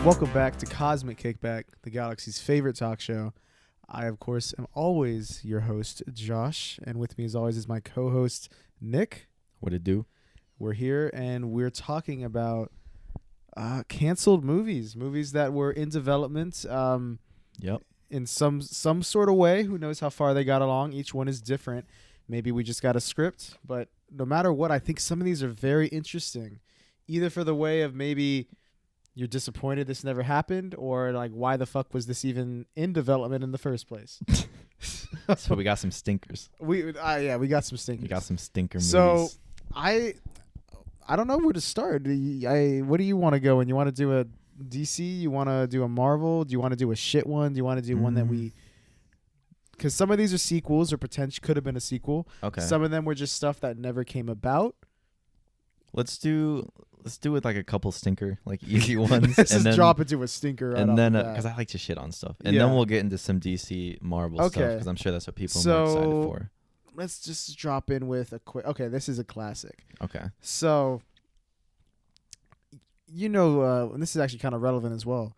Welcome back to Cosmic Kickback, the galaxy's favorite talk show. I, of course, am always your host, Josh, and with me, as always, is my co-host, Nick. What it do? We're here, and we're talking about canceled movies that were in development in some sort of way. Who knows how far they got along? Each one is different. Maybe we just got a script, but no matter what, I think some of these are very interesting, either for the way of maybe you're disappointed this never happened, or like, why the fuck was this even in development in the first place? So we got some stinkers. We got some stinkers. We got some stinker movies. So I don't know where to start. What do you want to go in? You want to do a DC? You want to do a Marvel? Do you want to do a shit one? Do you want to do one that we? Because some of these are sequels or potentially could have been a sequel. Okay. Some of them were just stuff that never came about. Let's do it like a couple stinker, like easy ones. Let's just drop into a stinker. Right and then, because I like to shit on stuff. And then we'll get into some DC Marvel stuff, because I'm sure that's what people are more excited for. Let's just drop in with a quick... Okay, this is a classic. Okay. So, and this is actually kind of relevant as well.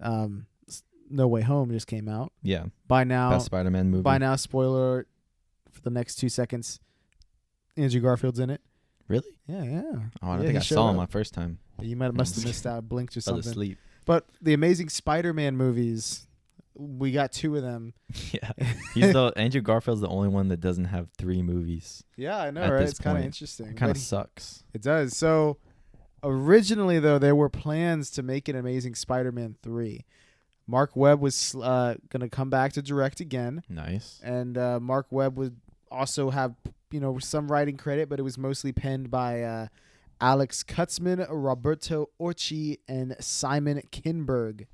No Way Home just came out. Yeah. By now... Best Spider-Man movie. By now, spoiler alert, for the next 2 seconds, Andrew Garfield's in it. Really? Yeah. Oh, I think I saw him my first time. You must have missed out, blinked or something. Fell asleep. But the Amazing Spider-Man movies, we got 2 of them. Yeah. Andrew Garfield's the only one that doesn't have 3 movies. Yeah, I know, right? It's kind of interesting. It kind of sucks. It does. So, originally, though, there were plans to make an Amazing Spider-Man 3. Mark Webb was going to come back to direct again. Nice. And Mark Webb would also have, some writing credit, but it was mostly penned by Alex Kurtzman, Roberto Orci, and Simon Kinberg.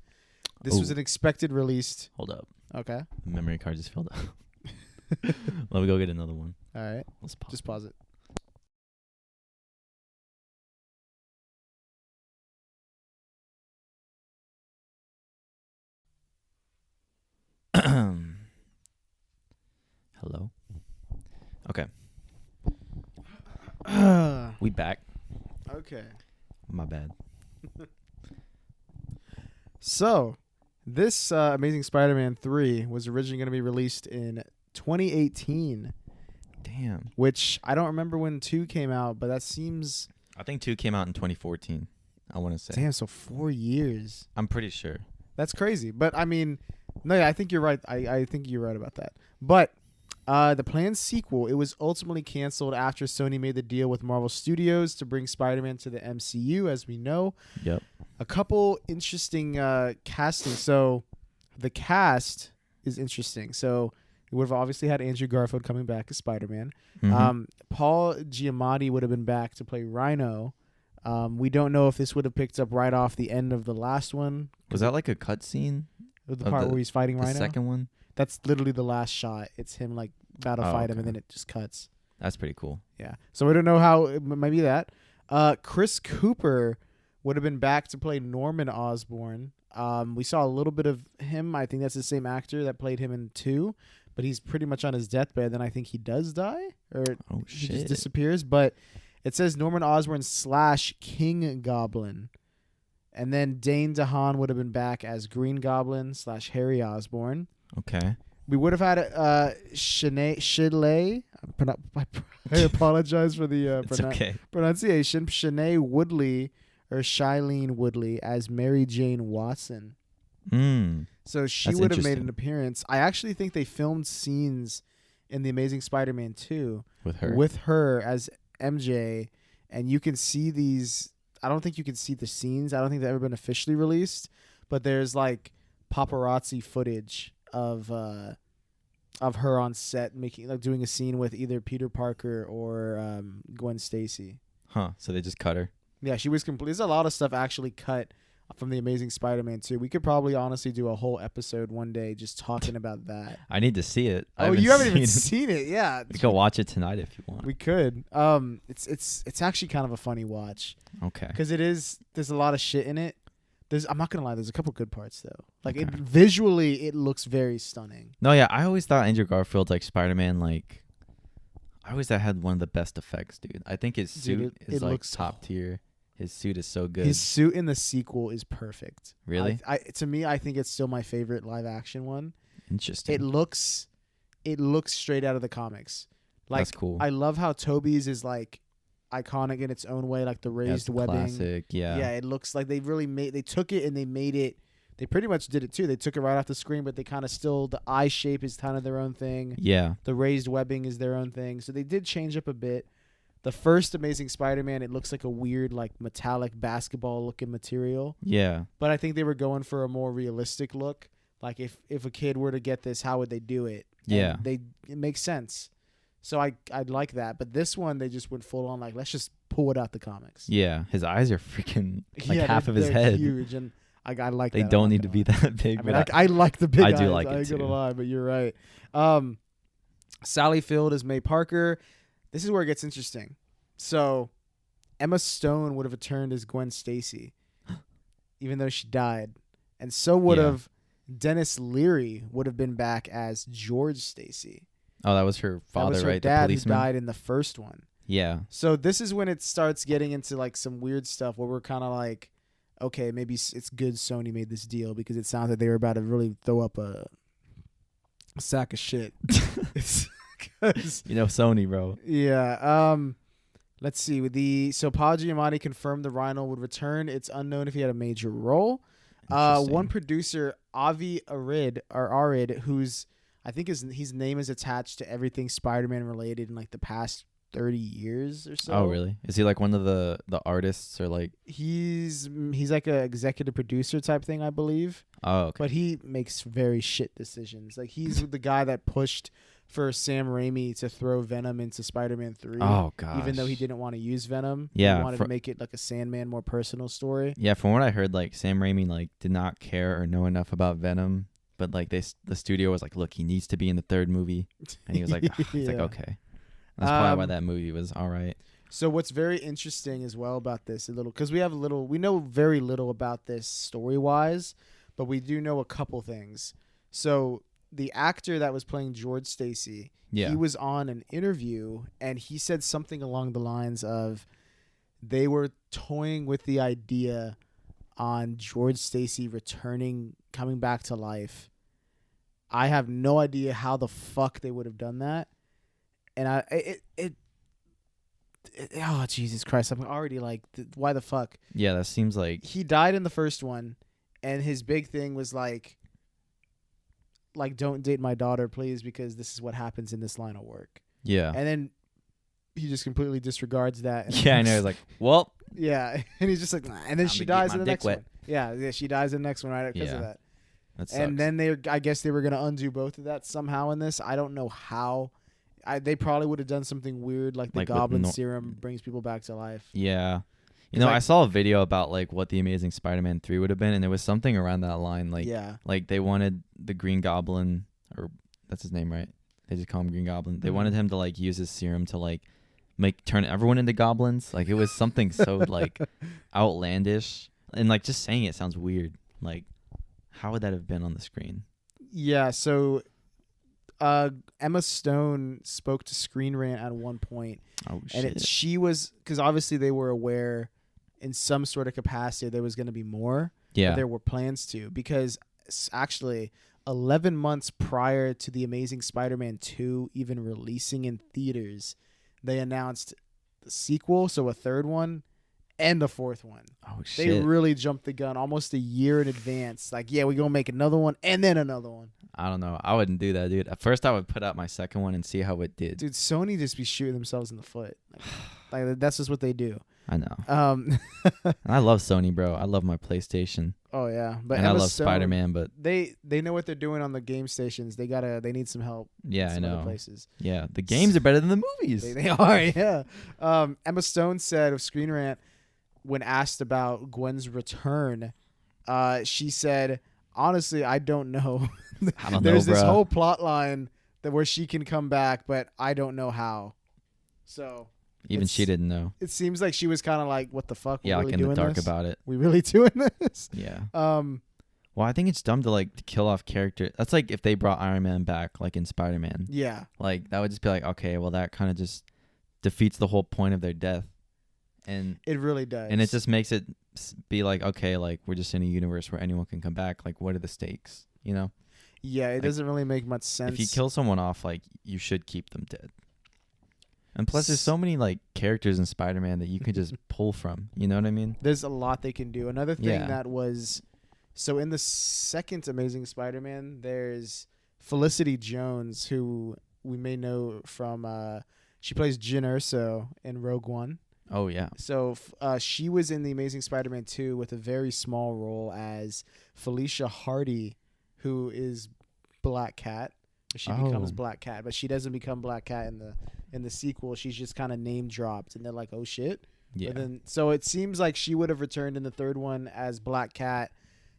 This was an expected release. Hold up. Okay. The memory card just filled up. Let me go get another one. All right. Let's pause. Just pause it. Hello. Okay. We back. Okay. My bad. So, this Amazing Spider-Man 3 was originally going to be released in 2018. Damn. Which I don't remember when 2 came out, but that seems... I think 2 came out in 2014, I want to say. Damn, so 4 years. I'm pretty sure. That's crazy. But, I mean, no, yeah, I think you're right. I think you're right about that. But the planned sequel, it was ultimately canceled after Sony made the deal with Marvel Studios to bring Spider-Man to the MCU, as we know. Yep. A couple interesting casting. So the cast is interesting. So we would have obviously had Andrew Garfield coming back as Spider-Man. Mm-hmm. Paul Giamatti would have been back to play Rhino. We don't know if this would have picked up right off the end of the last one. Was that like a cutscene? The part where he's fighting Rhino? The second one? That's literally the last shot. It's him like about to fight him, and then it just cuts. That's pretty cool. Yeah. So we don't know how it might be that. Chris Cooper would have been back to play Norman Osborn. We saw a little bit of him. I think that's the same actor that played him in 2, but he's pretty much on his deathbed. Then I think he does die, or he just disappears. But it says Norman Osborn / King Goblin. And then Dane DeHaan would have been back as Green Goblin / Harry Osborn. Okay. We would have had Shilay. I apologize for the pronunciation. Shanae Woodley or Shailene Woodley as Mary Jane Watson. So she would have made an appearance. I actually think they filmed scenes in The Amazing Spider-Man 2 with her as MJ, and you can see these. I don't think you can see the scenes. I don't think they've ever been officially released, but there's like paparazzi footage of her on set doing a scene with either Peter Parker or Gwen Stacy. Huh. So they just cut her. Yeah, she was complete. There's a lot of stuff actually cut from The Amazing Spider-Man 2. We could probably honestly do a whole episode one day just talking about that. I need to see it. You haven't even seen it? Yeah. We could watch it tonight if you want. We could. It's actually kind of a funny watch. Okay. Because there's a lot of shit in it. I'm not gonna lie. There's a couple good parts though. Like visually, it looks very stunning. No, yeah. I always thought Andrew Garfield, like Spider-Man, I always thought had one of the best effects, dude. I think his suit is like top tier. his suit is so good. His suit in the sequel is perfect. Really? To me, I think it's still my favorite live action one. Interesting. It looks straight out of the comics. Like, that's cool. I love how Toby's is like iconic in its own way, like the raised webbing. Classic, yeah. Yeah, it looks like they took it and they made it. They pretty much did it too. They took it right off the screen, but they kind of still, the eye shape is kind of their own thing. Yeah. The raised webbing is their own thing. So they did change up a bit. The first Amazing Spider-Man, it looks like a weird, like metallic basketball looking material. Yeah. But I think they were going for a more realistic look. Like if a kid were to get this, how would they do it? Yeah. It makes sense. So I'd like that. But this one, they just went full on like, let's just pull it out the comics. Yeah. His eyes are freaking like half of his head. Huge, and I like they that. They don't need to be that big. I like the big eyes. I do like it too. I ain't gonna lie, but you're right. Sally Field is May Parker. This is where it gets interesting. So Emma Stone would have returned as Gwen Stacy, even though she died. And so would have Dennis Leary would have been back as George Stacy. Oh, that was her father, that was her right? Dad the who died in the first one. Yeah. So this is when it starts getting into like some weird stuff where we're kind of like, okay, maybe it's good Sony made this deal because it sounds like they were about to really throw up a sack of shit. Sony, bro. Yeah. Let's see. So Paul Giamatti confirmed the Rhino would return. It's unknown if he had a major role. One producer, Avi Arid, who's I think his name is attached to everything Spider-Man related in like the past 30 years or so. Oh, really? Is he like one of the artists or like? He's like a executive producer type thing, I believe. Oh, okay. But he makes very shit decisions. Like he's the guy that pushed for Sam Raimi to throw Venom into Spider-Man 3. Oh, gosh. Even though he didn't want to use Venom. Yeah. He wanted to make it like a Sandman, more personal story. Yeah, from what I heard, like Sam Raimi like did not care or know enough about Venom, but like the studio was like, look, he needs to be in the third movie, and he was like, it's like okay. That's probably why that movie was all right. So what's very interesting as well about this, because we know very little about this story-wise, but we do know a couple things. So the actor that was playing George Stacy, he was on an interview, and he said something along the lines of they were toying with the idea on George Stacy coming back to life. I have no idea how the fuck they would have done that. And oh, Jesus Christ. I'm already like, why the fuck? Yeah, that seems like... He died in the first one, and his big thing was like, don't date my daughter, please, because this is what happens in this line of work. Yeah. And then he just completely disregards that. And yeah, I know. He's like, well... Yeah, and he's just like, nah. And then she dies in the next one. Yeah, she dies in the next one right because of that. That sucks. And then I guess they were going to undo both of that somehow in this. I don't know how... they probably would have done something weird like the Goblin Serum brings people back to life. Yeah. I saw a video about like what the Amazing Spider-Man 3 would have been, and it was something around that line. Like, like they wanted the Green Goblin, or that's his name, right? They just call him Green Goblin. They wanted him to like use his serum to like turn everyone into goblins. Like it was something so like outlandish, and like just saying it sounds weird. Like how would that have been on the screen? Yeah. So Emma Stone spoke to Screen Rant at one point. Oh, shit. And she was, because obviously they were aware in some sort of capacity there was going to be more. Yeah. There were plans to, because actually 11 months prior to The Amazing Spider-Man 2 even releasing in theaters, they announced the sequel, so a third one, and the fourth one. Oh, shit. They really jumped the gun almost a year in advance. Like, yeah, we're going to make another one and then another one. I don't know. I wouldn't do that, dude. At first, I would put out my second one and see how it did. Dude, Sony just be shooting themselves in the foot. Like that's just what they do. I know. And I love Sony, bro. I love my PlayStation. Oh yeah, but and I love Spider-Man. But they know what they're doing on the game stations. They need some help. Yeah, I know. Other places. Yeah, the games are better than the movies. They are. Yeah. Emma Stone said of Screen Rant when asked about Gwen's return, she said, "Honestly, I don't know." I don't There's know, this whole plot line where she can come back, but I don't know how. So even she didn't know. It seems like she was kind of like, "What the fuck? Yeah, We're like really in the dark this? about it. We really doing this?" Yeah. Well, I think it's dumb to kill off characters. That's like if they brought Iron Man back, like in Spider-Man. Yeah. Like that would just be like, okay, well that kind of just defeats the whole point of their death. And it really does. And it just makes it be like, okay, like we're just in a universe where anyone can come back. Like, what are the stakes? You know? Yeah, it doesn't really make much sense. If you kill someone off, like you should keep them dead. And plus, there's so many like characters in Spider-Man that you could just pull from. You know what I mean? There's a lot they can do. Another thing that was, so in the second Amazing Spider-Man, there's Felicity Jones, who we may know from, she plays Jyn Erso in Rogue One. Oh, yeah. So she was in the Amazing Spider-Man 2 with a very small role as Felicia Hardy, who is Black Cat. She becomes Black Cat, but she doesn't become Black Cat in the sequel. She's just kind of name dropped, and they're like, oh shit. Yeah. So it seems like she would have returned in the third one as Black Cat,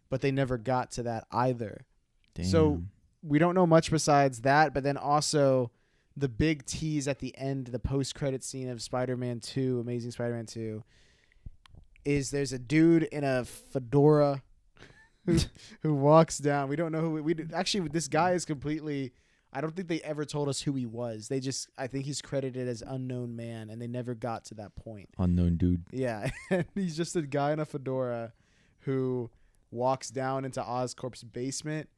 but they never got to that either. Damn. So we don't know much besides that, but then also the big tease at the end, the post-credit scene of Spider-Man 2, Amazing Spider-Man 2, is there's a dude in a fedora who walks down. We don't know who actually this guy is completely, I don't think they ever told us who he was. I think he's credited as unknown man, and they never got to that point. Unknown dude. Yeah. And he's just a guy in a fedora who walks down into Oscorp's basement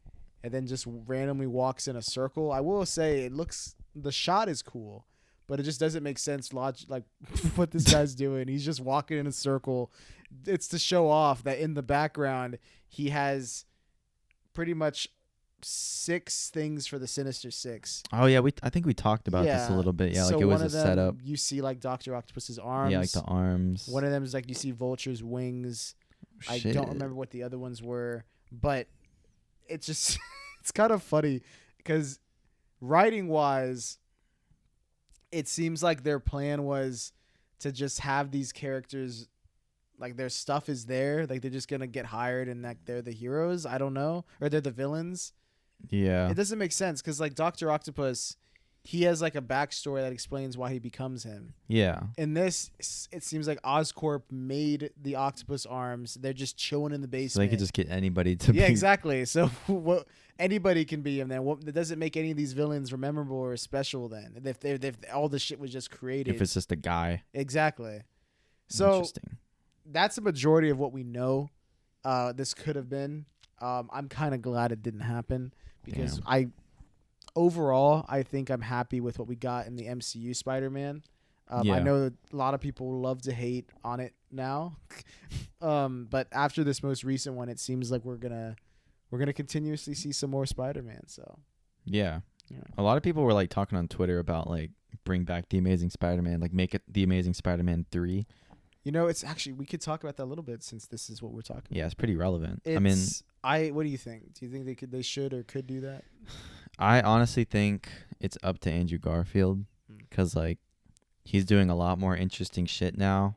and then just randomly walks in a circle. I will say the shot is cool, but it just doesn't make sense like what this guy's doing. He's just walking in a circle. It's to show off that in the background he has pretty much 6 things for the Sinister Six. Oh yeah, I think we talked about this a little bit. Yeah, so like it was a setup. You see like Dr. Octopus's arms. Yeah, like the arms. One of them is like you see Vulture's wings. I don't remember what the other ones were, but it's just it's kind of funny because writing wise, it seems like their plan was to just have these characters, like their stuff is there, like they're just gonna get hired and like they're the heroes. I don't know, or they're the villains. Yeah, it doesn't make sense because like Dr. Octopus, he has like a backstory that explains why he becomes him. Yeah. In this, it seems like Oscorp made the octopus arms. They're just chilling in the basement. So they could just get anybody to be. Yeah, exactly. So anybody can be him then. That doesn't make any of these villains memorable or special then. If all the shit was just created. If it's just a guy. Exactly. So interesting. That's the majority of what we know this could have been. I'm kind of glad it didn't happen because overall, I think I'm happy with what we got in the MCU Spider-Man. I know a lot of people love to hate on it now, but after this most recent one, it seems like we're gonna continuously see some more Spider-Man. So yeah, a lot of people were like talking on Twitter about like bring back the Amazing Spider-Man, like make it the Amazing Spider-Man 3. You know, it's actually we could talk about that a little bit since this is what we're talking about. Yeah, it's pretty relevant. What do you think? Do you think they should or could do that? I honestly think it's up to Andrew Garfield because like he's doing a lot more interesting shit now,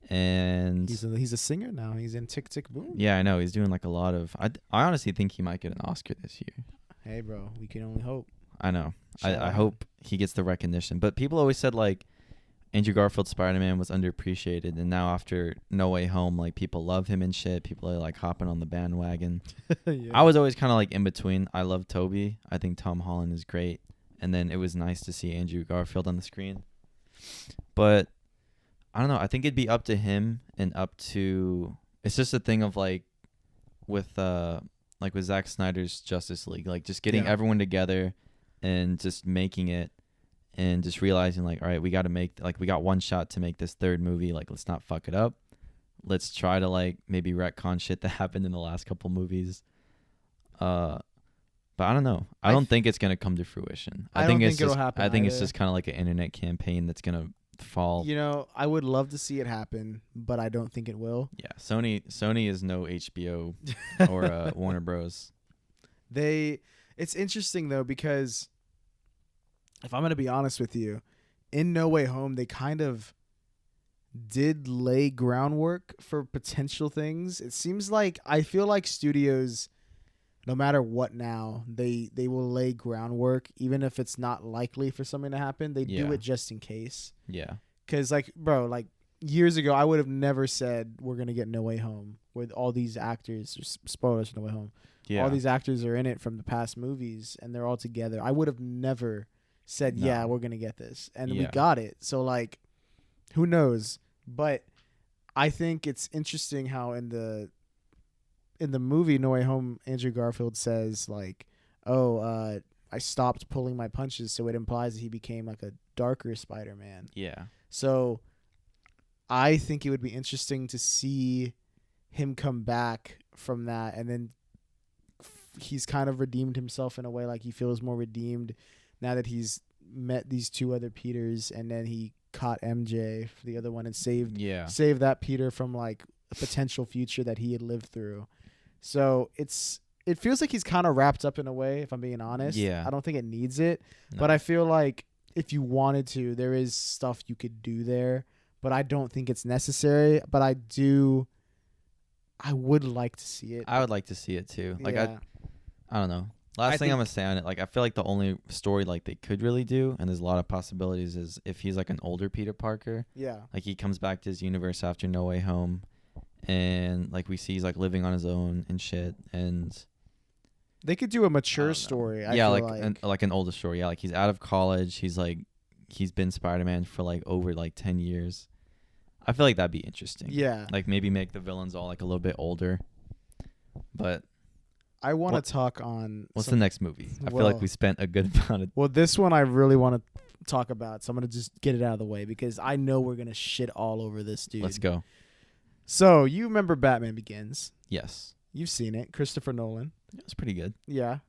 and he's a singer now. He's in Tick Tick Boom. Yeah, I know. He's doing like a lot of. I honestly think he might get an Oscar this year. Hey, bro, we can only hope. I know. I hope he gets the recognition. But people always said like Andrew Garfield's Spider-Man was underappreciated, and now after No Way Home, like people love him and shit. People are like hopping on the bandwagon. Yeah. I was always kind of like in between. I love Tobey. I think Tom Holland is great, and then it was nice to see Andrew Garfield on the screen. But I don't know. I think it'd be up to him and up to. It's just a thing of like with Zack Snyder's Justice League, like just getting everyone together and just making it. And just realizing, like, all right, we got to we got one shot to make this third movie. Like, let's not fuck it up. Let's try to, like, maybe retcon shit that happened in the last couple movies. But I don't know. I don't think it's going to come to fruition. I think it'll happen. I think it's just kind of like an internet campaign that's going to fall. You know, I would love to see it happen, but I don't think it will. Yeah, Sony is no HBO or Warner Bros. It's interesting, though, because if I'm going to be honest with you, in No Way Home, they kind of did lay groundwork for potential things. It seems like, I feel like studios, no matter what now, they will lay groundwork, even if it's not likely for something to happen. They do it just in case. Yeah. Because, like, bro, like, years ago, I would have never said we're going to get No Way Home with all these actors. Spoilers for No Way Home. Yeah. All these actors are in it from the past movies, and they're all together. I would have never said, we're going to get this. And we got it. So, like, who knows? But I think it's interesting how in the movie No Way Home, Andrew Garfield says like, "Oh, I stopped pulling my punches," so it implies that he became like a darker Spider-Man. Yeah. So I think it would be interesting to see him come back from that, and then he's kind of redeemed himself in a way, like he feels more redeemed now that he's met these two other Peters, and then he caught MJ for the other one and saved that Peter from like a potential future that he had lived through. So it feels like he's kind of wrapped up in a way, if I'm being honest. Yeah. I don't think it needs it, but I feel like if you wanted to, there is stuff you could do there, but I don't think it's necessary. But I would like to see it. I would like to see it too. Like I don't know. Last thing I'm gonna say on it, like I feel like the only story like they could really do, and there's a lot of possibilities, is if he's like an older Peter Parker. Yeah. Like he comes back to his universe after No Way Home, and like we see he's like living on his own and shit, and they could do a mature story. I feel like an older story. Yeah, like he's out of college. He's been Spider-Man for like over like 10 years. I feel like that'd be interesting. Yeah. Like maybe make the villains all like a little bit older. But I want to talk on... What's the next movie? I feel like we spent a good amount of... Well, this one I really want to talk about, so I'm going to just get it out of the way because I know we're going to shit all over this dude. Let's go. So, you remember Batman Begins? Yes. You've seen it. Christopher Nolan. It was pretty good. Yeah.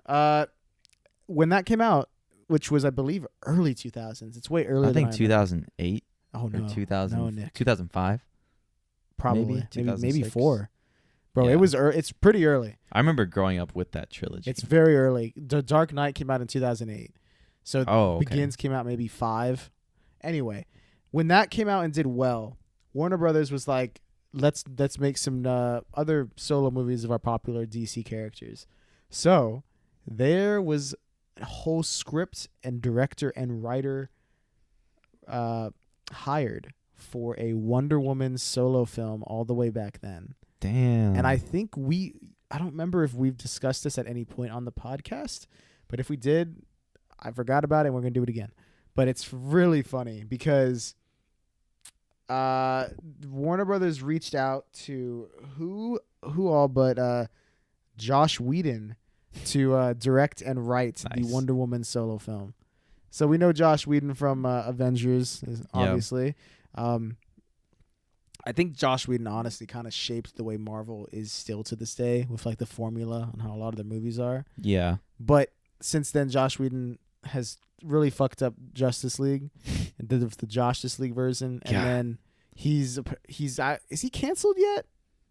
When that came out, which was, I believe, early 2000s. It's way earlier than I think 2008. Oh, no. 2000, no, Nick. 2005? Probably. Maybe 4. Bro, yeah. It's pretty early. I remember growing up with that trilogy. It's very early. The Dark Knight came out in 2008. So Begins came out maybe 5. Anyway, when that came out and did well, Warner Brothers was like, let's make some other solo movies of our popular DC characters. So there was a whole script and director and writer hired for a Wonder Woman solo film all the way back then. Damn. And I think I don't remember if we've discussed this at any point on the podcast, but if we did, I forgot about it and we're going to do it again. But it's really funny because Warner Brothers reached out to who all but Josh Whedon to direct and write the Wonder Woman solo film. So we know Josh Whedon from Avengers, obviously. Yep. I think Josh Whedon honestly kind of shaped the way Marvel is still to this day with like the formula and how a lot of their movies are. Yeah. But since then, Josh Whedon has really fucked up Justice League and did the Justice League version. And then is he canceled yet?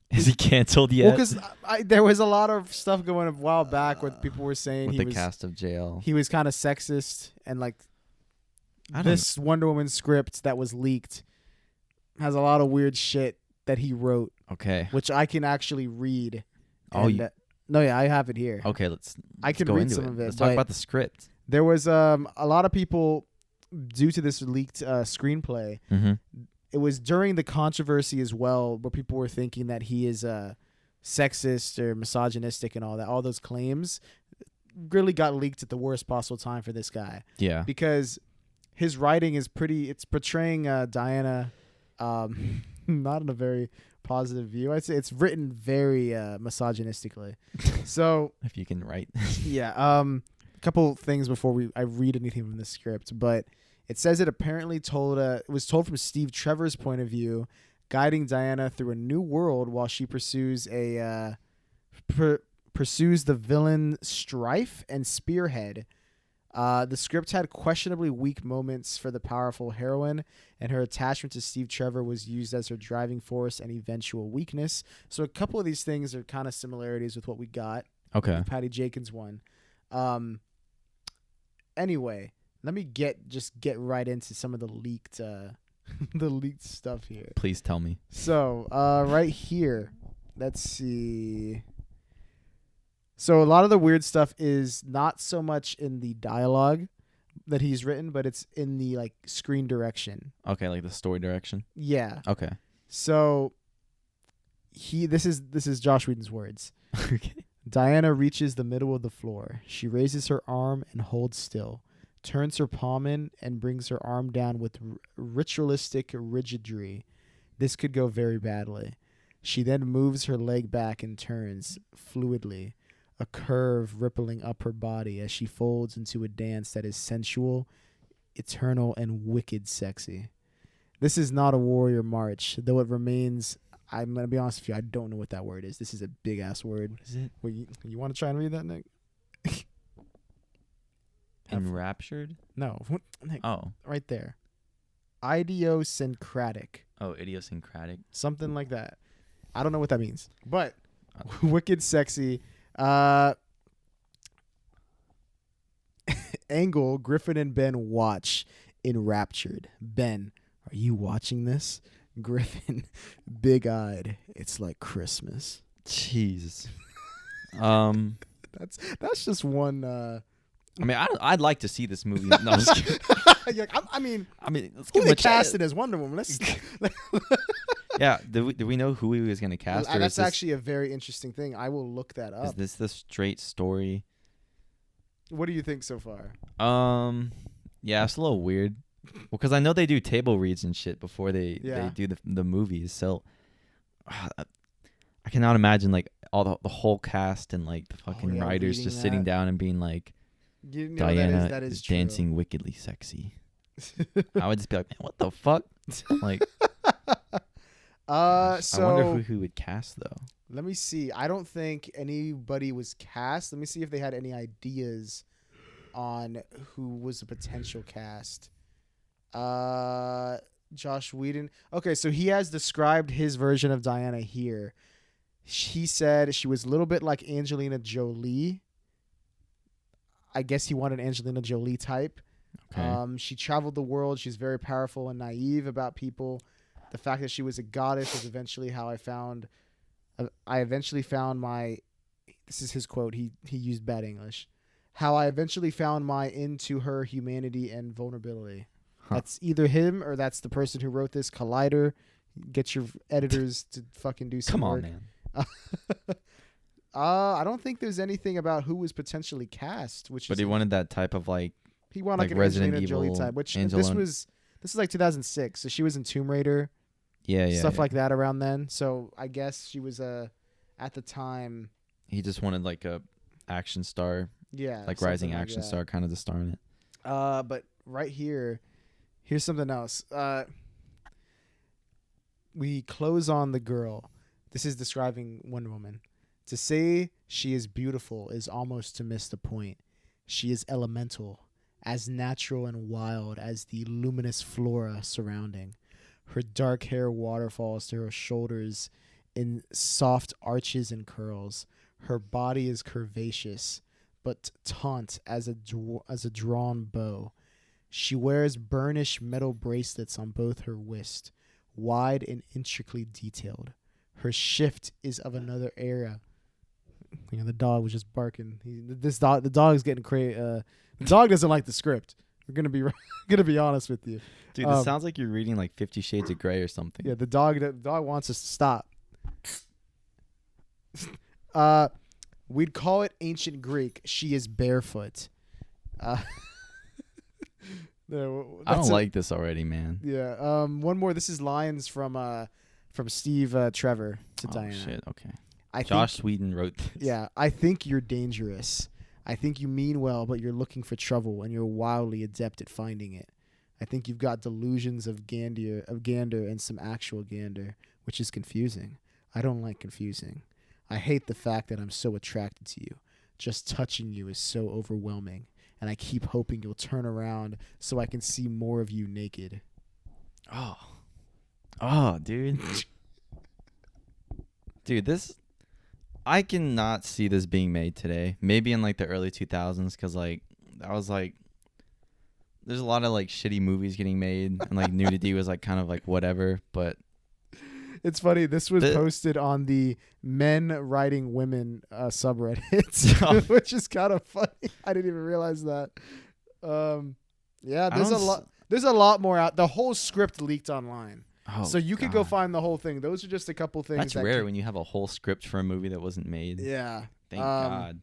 Is he canceled yet? Well, because there was a lot of stuff going a while back where people were saying with the cast of Jail. He was kind of sexist and like this Wonder Woman script that was leaked has a lot of weird shit that he wrote. Okay. Which I can actually read. Oh, I have it here. Okay, I can read some of it. Let's talk about the script. There was a lot of people, due to this leaked screenplay, it was during the controversy as well, where people were thinking that he is sexist or misogynistic and all that. All those claims really got leaked at the worst possible time for this guy. Yeah. Because his writing is it's portraying Diana not in a very positive view. I'd say it's written very misogynistically. So if you can write. Yeah. A couple things before I read anything from the script, but it says it apparently it was told from Steve Trevor's point of view, guiding Diana through a new world while she pursues pursues the villain Strife and Spearhead. The script had questionably weak moments for the powerful heroine, and her attachment to Steve Trevor was used as her driving force and eventual weakness. So a couple of these things are kind of similarities with what we got. Okay. Patty Jenkins one. Anyway, let me get right into some of the leaked stuff here. Please tell me. So right here, let's see. So a lot of the weird stuff is not so much in the dialogue that he's written, but it's in the like screen direction. Okay, like the story direction. Yeah. Okay. So this is Josh Whedon's words. Okay. Diana reaches the middle of the floor. She raises her arm and holds still, turns her palm in and brings her arm down with ritualistic rigidry. This could go very badly. She then moves her leg back and turns fluidly, a curve rippling up her body as she folds into a dance that is sensual, eternal, and wicked sexy. This is not a warrior march, though it remains... I'm going to be honest with you, I don't know what that word is. This is a big-ass word. What is it? Well, you want to try and read that, Nick? Enraptured? No. Nick, oh. Right there. Idiosyncratic. Oh, idiosyncratic. Something like that. I don't know what that means. But wicked sexy. Angle, Griffin and Ben watch enraptured. Ben, are you watching this? Griffin, big-eyed. It's like Christmas. Jeez. That's just one. I mean, I'd like to see this movie. No, I'm just kidding. I mean, let's who they casted as Wonder Woman? Yeah, do we know who he was going to cast? That's actually a very interesting thing. I will look that up. Is this the straight story? What do you think so far? Yeah, it's a little weird. Well, because I know they do table reads and shit before they do the movies. So I cannot imagine like all the whole cast and like the fucking writers just sitting down and being like, Diana that is dancing wickedly sexy. I would just be like, man, what the fuck? Like, I wonder who would cast though. Let me see. I don't think anybody was cast. Let me see if they had any ideas on who was a potential cast. Josh Whedon. Okay, so he has described his version of Diana here. He said she was a little bit like Angelina Jolie. I guess he wanted Angelina Jolie type. Okay. She traveled the world. She's very powerful and naive about people. The fact that she was a goddess was eventually how I found my... This is his quote. He used bad English. How I eventually found my into her humanity and vulnerability. Huh. That's either him or that's the person who wrote this. Collider. Get your editors to fucking do some work. Come on, man. I don't think there's anything about who was potentially cast. But he wanted that type of like... He wanted like an Resident Angelina Evil Jolie type. Which this is like 2006. So she was in Tomb Raider. Yeah. Stuff like that around then. So I guess she was at the time... He just wanted like a action star. Yeah. Like rising action star kind of to star in it. But right here, here's something else. We close on the girl. This is describing Wonder Woman. To say she is beautiful is almost to miss the point. She is elemental, as natural and wild as the luminous flora surrounding. Her dark hair waterfalls to her shoulders in soft arches and curls. Her body is curvaceous, but taut as a drawn bow. She wears burnished metal bracelets on both her wrists, wide and intricately detailed. Her shift is of another era. You know, the dog was just barking. The dog's getting crazy. The dog doesn't like the script. We're gonna be honest with you, dude. This sounds like you're reading like 50 Shades of Grey or something. Yeah, the dog wants us to stop. We'd call it ancient Greek. She is barefoot. I don't like this already, man. Yeah. One more. This is lines from Steve Trevor to Diana. Oh shit. Okay. Josh Whedon wrote this. Yeah. I think you're dangerous. I think you mean well, but you're looking for trouble, and you're wildly adept at finding it. I think you've got delusions of gander and some actual gander, which is confusing. I don't like confusing. I hate the fact that I'm so attracted to you. Just touching you is so overwhelming, and I keep hoping you'll turn around so I can see more of you naked. Oh, dude. Dude, this... I cannot see this being made today. Maybe in like the early 2000s, because like that was like... There's a lot of like shitty movies getting made, and like nudity was like kind of like whatever, but... It's funny. This was posted on the men writing women subreddit, which is kind of funny. I didn't even realize that. Yeah, there's a lot more out. The whole script leaked online, so you could go find the whole thing. Those are just a couple things. That's rare when you have a whole script for a movie that wasn't made. Yeah, thank God.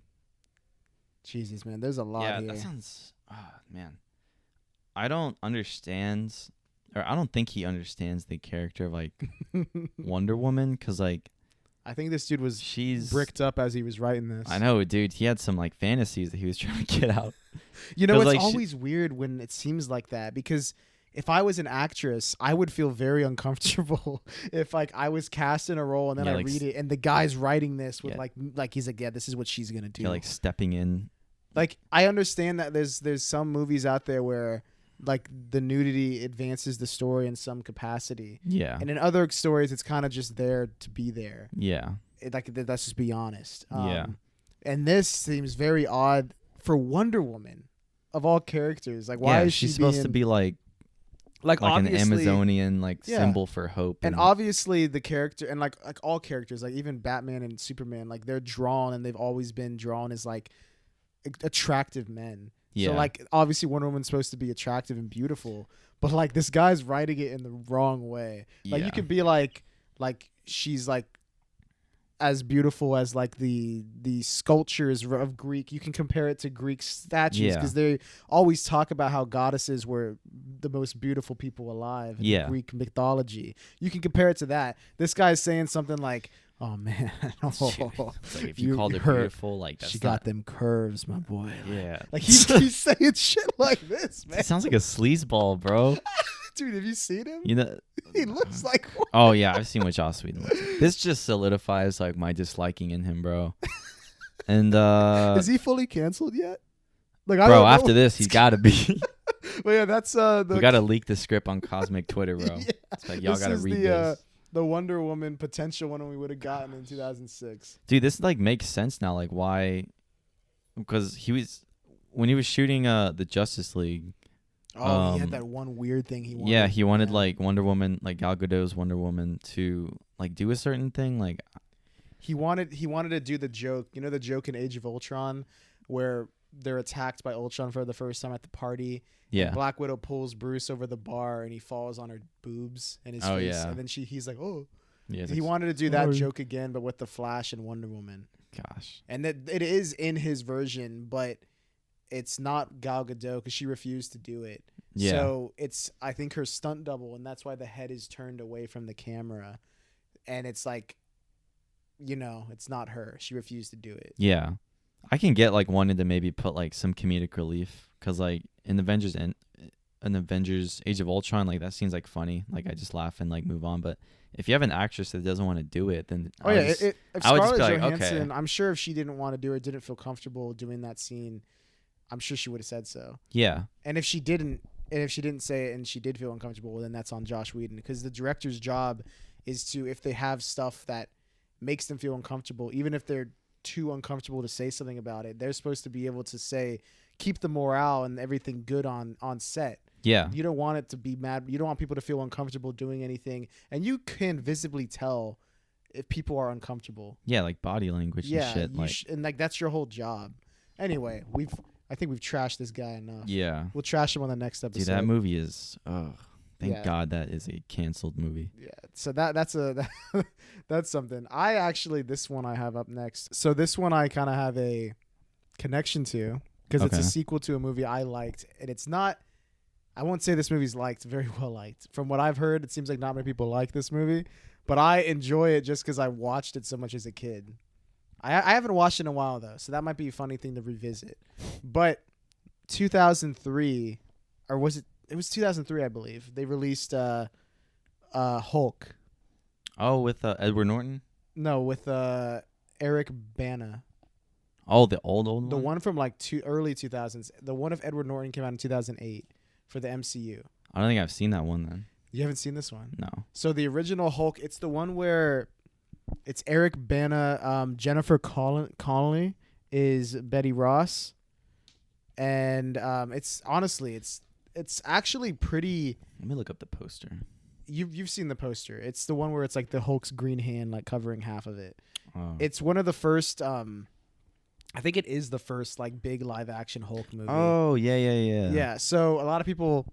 Jesus, man, there's a lot. Yeah, here. that sounds. Man, I don't understand or I don't think he understands the character of like Wonder Woman, because like I think this dude was bricked up as he was writing this. I know, dude. He had some like fantasies that he was trying to get out. You know, it's like always weird when it seems like that, because if I was an actress, I would feel very uncomfortable if like I was cast in a role and then I like read it and the guy's writing this with like he's like, yeah, this is what she's gonna do. Yeah, like stepping in. Like I understand that there's some movies out there where like the nudity advances the story in some capacity. Yeah. And in other stories, it's kind of just there to be there. Yeah. Let's just be honest. Yeah. And this seems very odd for Wonder Woman, of all characters. Like, why is she supposed to be like an Amazonian symbol for hope? And obviously the character, and like all characters, like even Batman and Superman, like they're drawn and they've always been drawn as like attractive men. Yeah. So like obviously Wonder Woman's supposed to be attractive and beautiful, but like this guy's writing it in the wrong way. Like you could be like she's like as beautiful as like the sculptures of Greek. You can compare it to Greek statues because they always talk about how goddesses were the most beautiful people alive in Greek mythology. You can compare it to that. This guy's saying something like, oh man, like if you called her beautiful, like that's she got them curves, my boy. Yeah, like he's saying shit like this, man. It sounds like a sleazeball, bro. Dude, have you seen him? You know, he looks like one. Oh yeah, I've seen what Joss Whedon looks like. This just solidifies like my disliking in him, bro. And is he fully canceled yet? Like, bro, after this, he's got to be. Well, yeah, that's we got to leak the script on Cosmic Twitter, bro. Yeah. It's like y'all got to read this. The Wonder Woman potential one we would have gotten in 2006. Dude, this like makes sense now. Like why? Because when he was shooting the Justice League. Oh, he had that one weird thing he wanted. Yeah, he wanted like Wonder Woman, like Gal Gadot's Wonder Woman, to like do a certain thing. Like he wanted to do the joke. You know the joke in Age of Ultron where they're attacked by Ultron for the first time at the party. Yeah. Black Widow pulls Bruce over the bar and he falls on her boobs and his face. Yeah. And then he's like, oh. Yeah, he wanted to do that joke again, but with the Flash and Wonder Woman. Gosh. And that it is in his version, but it's not Gal Gadot because she refused to do it. Yeah. So it's, I think, her stunt double, and that's why the head is turned away from the camera. And it's like, you know, it's not her. She refused to do it. Yeah. I can get like wanting to maybe put like some comedic relief because like in Avengers Age of Ultron, like that seems like funny. Like I just laugh and like move on. But if you have an actress that doesn't want to do it, then if Scarlett Johansson, okay. I'm sure if she didn't want to do it, didn't feel comfortable doing that scene, I'm sure she would have said so. Yeah. And if she didn't say it and she did feel uncomfortable, then that's on Joss Whedon, because the director's job is to, if they have stuff that makes them feel uncomfortable, even if they're too uncomfortable to say something about it, they're supposed to be able to say, keep the morale and everything good on set. Yeah. You don't want it to be mad. You don't want people to feel uncomfortable doing anything. And you can visibly tell if people are uncomfortable. Yeah, like body language and shit. And like that's your whole job. Anyway, I think we've trashed this guy enough. Yeah. We'll trash him on the next episode. Dude, that movie is thank God that is a canceled movie. Yeah. So that's something. This one I have up next. So this one I kind of have a connection to because it's a sequel to a movie I liked, and it's not, I won't say this movie's liked, very well liked. From what I've heard, it seems like not many people like this movie, but I enjoy it just because I watched it so much as a kid. I haven't watched it in a while though, so that might be a funny thing to revisit. But 2003, or was it? It was 2003, I believe. They released Hulk. Oh, with Edward Norton? No, with Eric Bana. Oh, the old one? The one from like early 2000s. The one of Edward Norton came out in 2008 for the MCU. I don't think I've seen that one then. You haven't seen this one? No. So the original Hulk, it's the one where it's Eric Bana, Jennifer Connelly is Betty Ross. And it's actually pretty. Let me look up the poster. You've seen the poster. It's the one where it's like the Hulk's green hand like covering half of it. Oh. It's one of the first I think it is the first like big live action Hulk movie. Oh, yeah. Yeah, so a lot of people,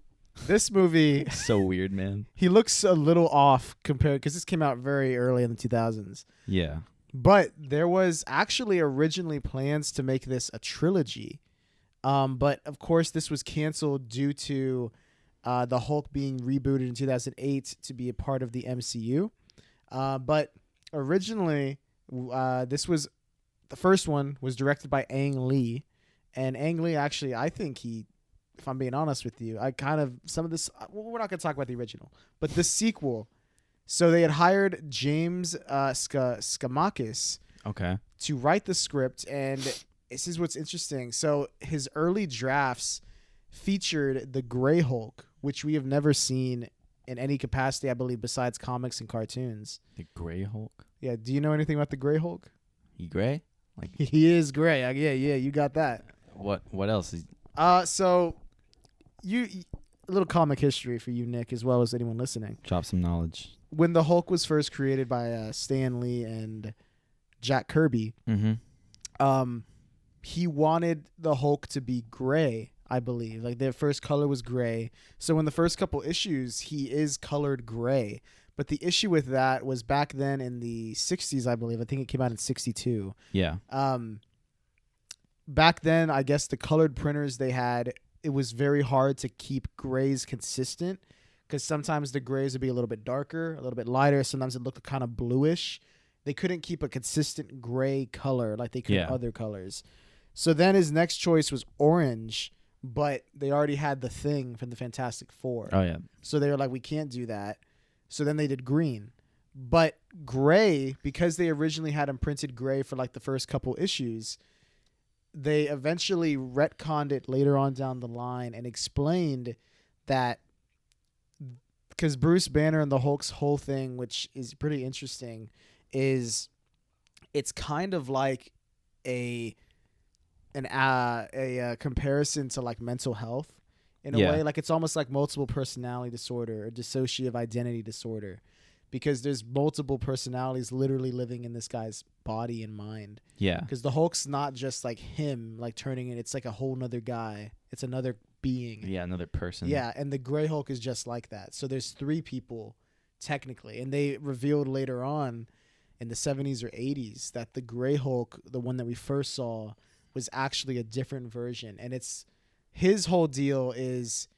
this movie so weird, man. He looks a little off compared, because this came out very early in the 2000s. Yeah. But there was actually originally plans to make this a trilogy. But of course this was canceled due to the Hulk being rebooted in 2008 to be a part of the MCU. But originally, this was the first one was directed by Ang Lee. And Ang Lee, actually, I think if I'm being honest with you, some of this, we're not going to talk about the original, but the sequel. So they had hired James Skamakis to write the script. And this is what's interesting. So his early drafts featured the Gray Hulk, which we have never seen in any capacity, I believe, besides comics and cartoons. The Gray Hulk? Yeah. Do you know anything about the Gray Hulk? He gray? Like he is gray. Yeah, you got that. What else? So a little comic history for you, Nick, as well as anyone listening. Drop some knowledge. When the Hulk was first created by Stan Lee and Jack Kirby, he wanted the Hulk to be gray, I believe. Like their first color was gray. So in the first couple issues, he is colored gray. But the issue with that was back then in the 60s, I believe. I think it came out in 62. Yeah. Back then, I guess the colored printers they had, it was very hard to keep grays consistent because sometimes the grays would be a little bit darker, a little bit lighter. Sometimes it looked kind of bluish. They couldn't keep a consistent gray color like they could other colors. So then his next choice was orange, but they already had the Thing from the Fantastic Four. Oh, yeah. So they were like, we can't do that. So then they did green. But gray, because they originally had him printed gray for like the first couple issues, they eventually retconned it later on down the line and explained that because Bruce Banner and the Hulk's whole thing, which is pretty interesting, is it's kind of like a comparison to like mental health in a way. Like it's almost like multiple personality disorder or dissociative identity disorder because there's multiple personalities literally living in this guy's body and mind. Yeah. Because the Hulk's not just like him, like turning it. It's like a whole nother guy. It's another being. Yeah, another person. Yeah, and the Gray Hulk is just like that. So there's 3 people technically. And they revealed later on in the 70s or 80s that the Gray Hulk, the one that we first saw, was actually a different version. And it's his whole deal is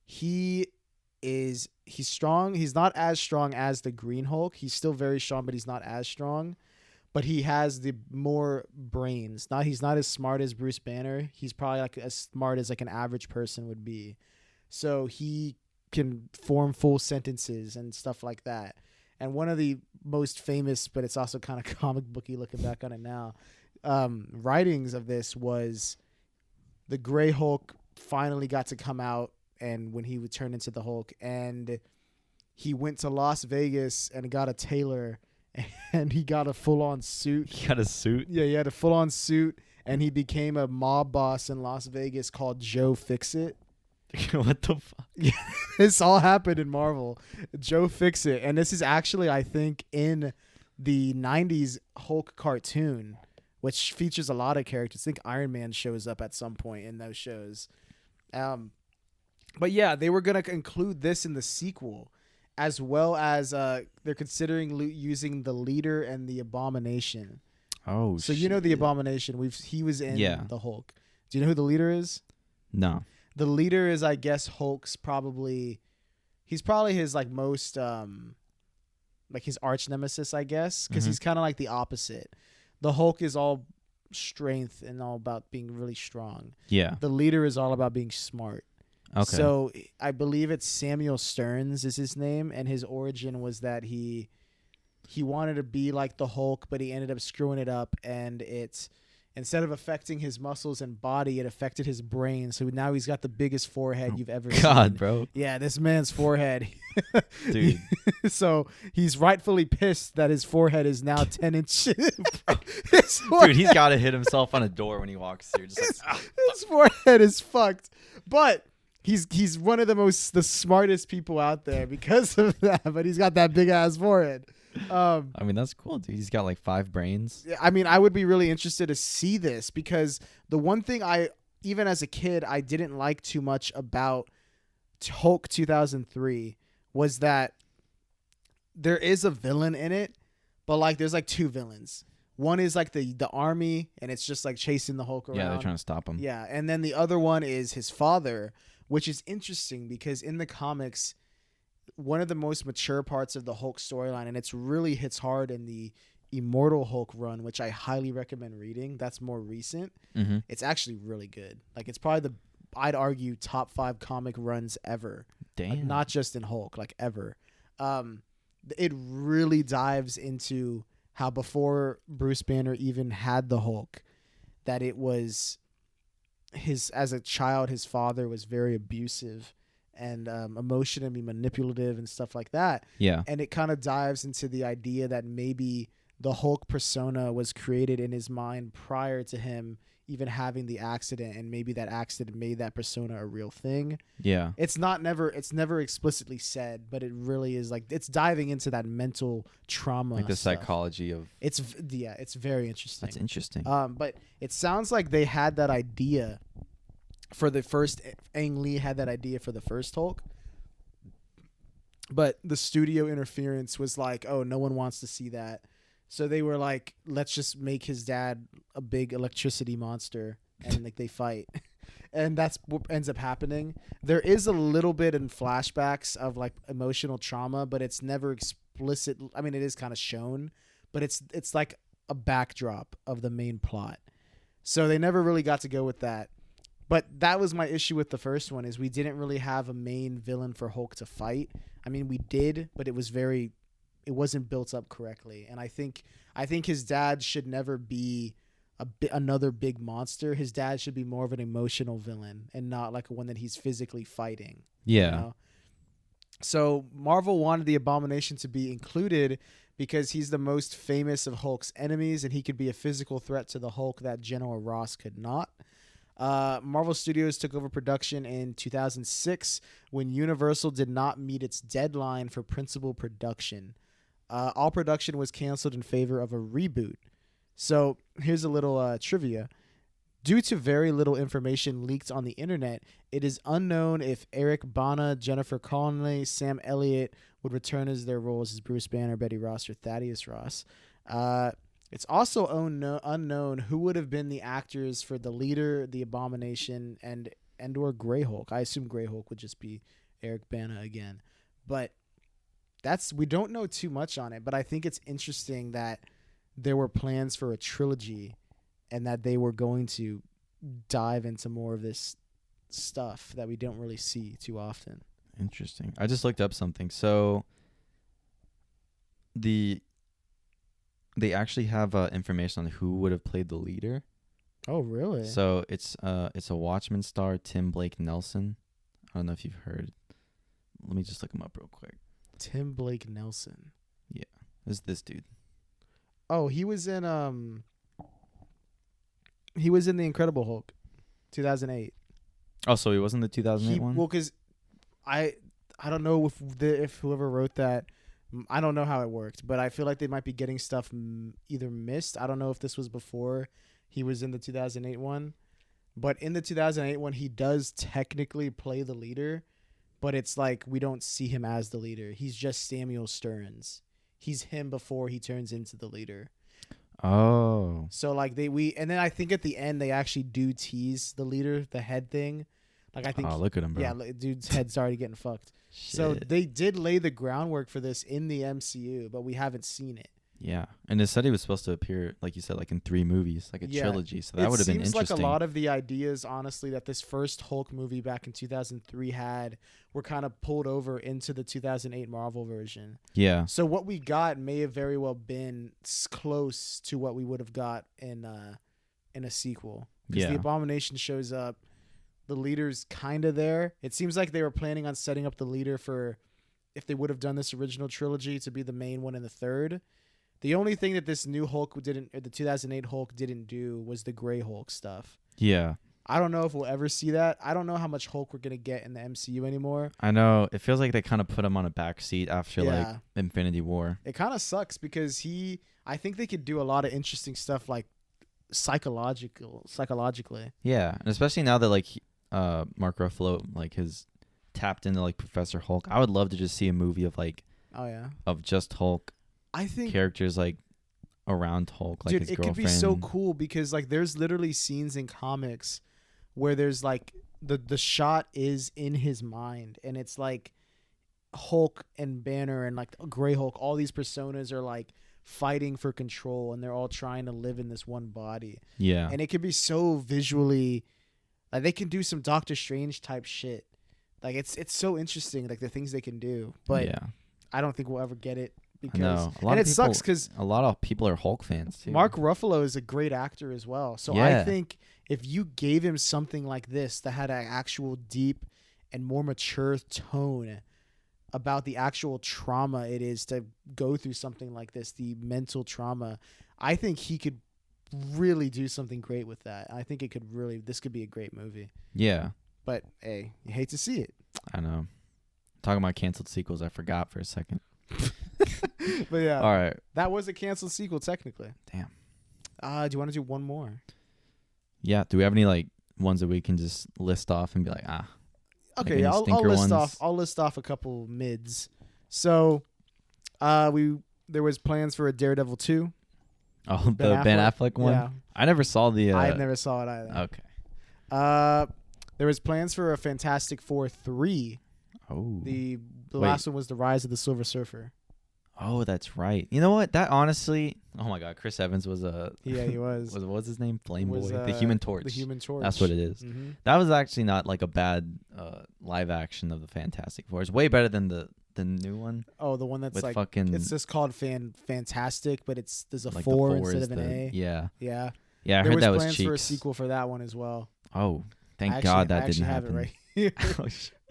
he's strong. He's not as strong as the Green Hulk. He's still very strong, but he's not as strong. But he has the more brains. He's not as smart as Bruce Banner. He's probably like as smart as like an average person would be. So he can form full sentences and stuff like that. And one of the most famous, but it's also kind of comic booky looking back on it now, writings of this was the Gray Hulk finally got to come out and when he would turn into the Hulk, and he went to Las Vegas and got a tailor and he got a full-on suit. He got a suit? Yeah, he had a full-on suit, and he became a mob boss in Las Vegas called Joe Fixit. What the fuck? Yeah, this all happened in Marvel. Joe Fixit. And this is actually, I think, in the 90s Hulk cartoon, which features a lot of characters. I think Iron Man shows up at some point in those shows. But yeah, they were going to include this in the sequel, as well as they're considering using the Leader and the Abomination. Oh, so you know the Abomination. He was in the Hulk. Do you know who the Leader is? No. The Leader is, I guess, Hulk's he's probably his like most like his arch nemesis, I guess, because he's kind of like the opposite. The Hulk is all strength and all about being really strong. Yeah. The Leader is all about being smart. Okay. So I believe it's Samuel Stearns is his name, and his origin was that he wanted to be like the Hulk, but he ended up screwing it up, and it's instead of affecting his muscles and body, it affected his brain. So now he's got the biggest forehead you've ever seen. God, bro. Yeah, this man's forehead. Dude. So he's rightfully pissed that his forehead is now 10 inches. Dude, he's got to hit himself on a door when he walks through. Just like, his forehead is fucked. But he's one of the smartest people out there because of that. But he's got that big ass forehead. I mean, that's cool, dude. He's got like 5 brains. I mean, I would be really interested to see this because the one thing even as a kid, I didn't like too much about Hulk 2003 was that there is a villain in it, but like there's like 2 villains. One is like the army, and it's just like chasing the Hulk around. Yeah, they're trying to stop him. Yeah, and then the other one is his father, which is interesting because in the comics, one of the most mature parts of the Hulk storyline, and it's really hits hard in the Immortal Hulk run, which I highly recommend reading. That's more recent. Mm-hmm. It's actually really good. Like, it's probably I'd argue, top 5 comic runs ever. Damn. Like, not just in Hulk, like ever. It really dives into how before Bruce Banner even had the Hulk, that it was as a child, his father was very abusive and emotionally manipulative and stuff like that. Yeah. And it kind of dives into the idea that maybe the Hulk persona was created in his mind prior to him even having the accident, and maybe that accident made that persona a real thing. Yeah. It's never explicitly said, but it really is like it's diving into that mental trauma, like the stuff. Psychology of it's very interesting. That's interesting. But it sounds like they had that idea for the first. Ang Lee had that idea for the first Hulk, but the studio interference was like, oh, no one wants to see that. So they were like, let's just make his dad a big electricity monster, and like they fight. And that's what ends up happening. There is a little bit in flashbacks of like emotional trauma, but it's never explicit. I mean, it is kind of shown, but it's like a backdrop of the main plot. So they never really got to go with that. But that was my issue with the first one, is we didn't really have a main villain for Hulk to fight. I mean, we did, but it wasn't built up correctly. And I think his dad should never be another big monster. His dad should be more of an emotional villain and not like one that he's physically fighting. Yeah. You know? So Marvel wanted the Abomination to be included because he's the most famous of Hulk's enemies, and he could be a physical threat to the Hulk that General Ross could not. Marvel Studios took over production in 2006 when Universal did not meet its deadline for principal production. All production was canceled in favor of a reboot. So here's a little trivia. Due to very little information leaked on the internet, it is unknown if Eric Bana, Jennifer Connelly, Sam Elliott would return as their roles as Bruce Banner, Betty Ross, or Thaddeus Ross. It's also unknown who would have been the actors for the leader, the Abomination, and or Grey Hulk. I assume Grey Hulk would just be Eric Bana again. But we don't know too much on it, but I think it's interesting that there were plans for a trilogy and that they were going to dive into more of this stuff that we don't really see too often. Interesting. I just looked up something. So they actually have information on who would have played the leader. Oh, really? So it's a Watchmen star, Tim Blake Nelson. I don't know if you've heard. Let me just look him up real quick. Tim Blake Nelson. Yeah, it's this dude. Oh, he was in the Incredible Hulk, 2008. Oh, so he wasn't the 2008 one? Well, because I don't know if whoever wrote that, I don't know how it worked, but I feel like they might be getting stuff either missed. I don't know if this was before he was in the 2008 one, but in the 2008 one, he does technically play the leader, but it's like we don't see him as the leader. He's just Samuel Stearns. He's him before he turns into the leader. Oh. So like and then I think at the end they actually do tease the leader, the head thing. Like I think. Oh, look at him, bro. Yeah, dude's head's already getting fucked. Shit. So they did lay the groundwork for this in the MCU, but we haven't seen it. Yeah, and it said he was supposed to appear, like you said, like in 3 movies, like a trilogy. So that would have been interesting. It seems like a lot of the ideas, honestly, that this first Hulk movie back in 2003 had were kind of pulled over into the 2008 Marvel version. Yeah. So what we got may have very well been close to what we would have got in a sequel. Because the Abomination shows up, the leader's kind of there. It seems like they were planning on setting up the leader for, if they would have done this original trilogy, to be the main one in the third. The only thing that this new Hulk didn't, or the 2008 Hulk didn't do, was the Grey Hulk stuff. Yeah. I don't know if we'll ever see that. I don't know how much Hulk we're going to get in the MCU anymore. I know. It feels like they kind of put him on a backseat after like Infinity War. It kind of sucks because I think they could do a lot of interesting stuff like psychologically. Yeah. And especially now that like Mark Ruffalo like has tapped into like Professor Hulk. I would love to just see a movie of like, of just Hulk. I think characters like around Hulk, like dude, his it girlfriend. could be so cool because like there's literally scenes in comics where there's like the shot is in his mind, and it's like Hulk and Banner and like Grey Hulk, all these personas are like fighting for control, and they're all trying to live in this one body. Yeah. And it could be so visually, like they can do some Doctor Strange type shit. Like it's so interesting, like the things they can do. But yeah. I don't think we'll ever get it because and it sucks because a lot of people are Hulk fans too. Mark Ruffalo is a great actor as well. So yeah. I think if you gave him something like this that had an actual deep and more mature tone about the actual trauma it is to go through something like this, the mental trauma, I think he could really do something great with that. I think this could be a great movie. Yeah. But hey, you hate to see it. I know. Talking about canceled sequels, I forgot for a second. But yeah. All right. That was a canceled sequel technically. Damn. Do you want to do one more? Yeah. Do we have any like ones that we can just list off and be like, Okay, like I'll list off a couple mids. So, there was plans for a Daredevil 2. Oh, the Ben Affleck one? Yeah. I never saw the I never saw it either. Okay. There was plans for a Fantastic Four 3. Oh. The last one was The Rise of the Silver Surfer. Oh, that's right. You know what? That honestly, oh my God, Chris Evans was he was. What was his name? Flame Boy, the Human Torch. The Human Torch. That's what it is. Mm-hmm. That was actually not like a bad live action of the Fantastic Four. It's way better than the new one. Oh, the one that's with like fucking, it's just called Fantastic, but there's a like 4 instead of an A. Yeah. Yeah. Yeah, I heard that was plans cheap. for a sequel for that one as well. Oh, thank God that didn't happen. Have it right here.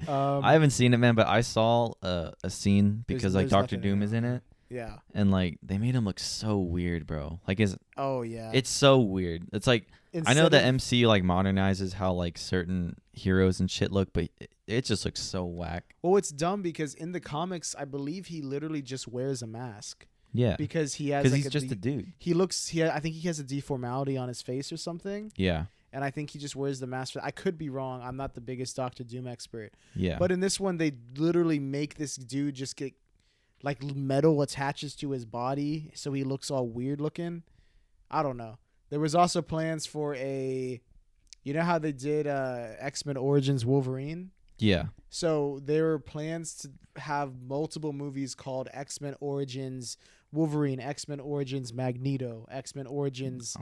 I haven't seen it, man, but I saw a scene because like Doctor Doom is in it. Yeah. And like they made him look so weird, bro. Like it's so weird. It's like I know that MCU like modernizes how like certain heroes and shit look, but it just looks so whack. Well, it's dumb because in the comics, I believe he literally just wears a mask. Yeah. Because he has he's just a dude. I think he has a deformality on his face or something. Yeah. And I think he just wears the mask. I could be wrong. I'm not the biggest Doctor Doom expert. Yeah. But in this one, they literally make this dude just get like metal attaches to his body, so he looks all weird looking. I don't know. There was also plans for you know how they did X-Men Origins Wolverine? Yeah. So there were plans to have multiple movies called X-Men Origins Wolverine, X-Men Origins Magneto, X-Men Origins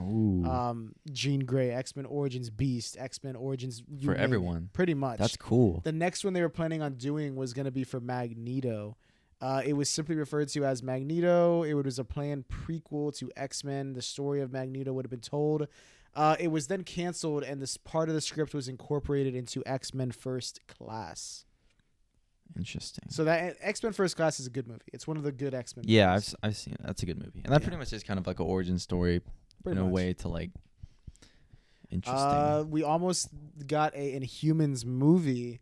Jean Grey, X-Men Origins Beast, X-Men Origins for everyone. Pretty much. That's cool. The next one they were planning on doing was going to be for Magneto. It was simply referred to as Magneto. It was a planned prequel to X-Men. The story of Magneto would have been told. It was then canceled, and this part of the script was incorporated into X-Men First Class. Interesting. So that X-Men First Class is a good movie. It's one of the good X-Men movies. Yeah, I've seen it. That's a good movie. And that pretty much is kind of like an origin story a way to like interesting. We almost got a Inhumans movie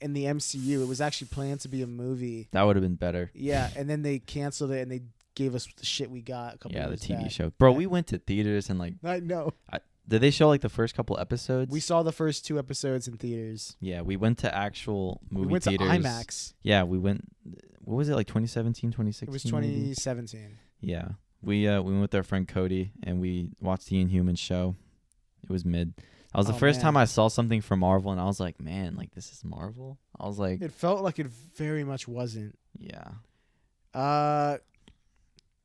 in the MCU. It was actually planned to be a movie. That would have been better. Yeah, and then they canceled it and they gave us the shit we got a couple years the TV back. show. Bro, we went to theaters and like I know. Did they show like the first couple episodes? We saw the first 2 episodes in theaters. Yeah, we went to actual movie theaters. We went to IMAX. Yeah, we went. What was it, like 2017, 2016? It was 2017. Maybe? Yeah. We went with our friend Cody and we watched the Inhumans show. It was mid. That was the first time I saw something from Marvel and I was like, man, like this is Marvel? I was like, it felt like it very much wasn't. Yeah.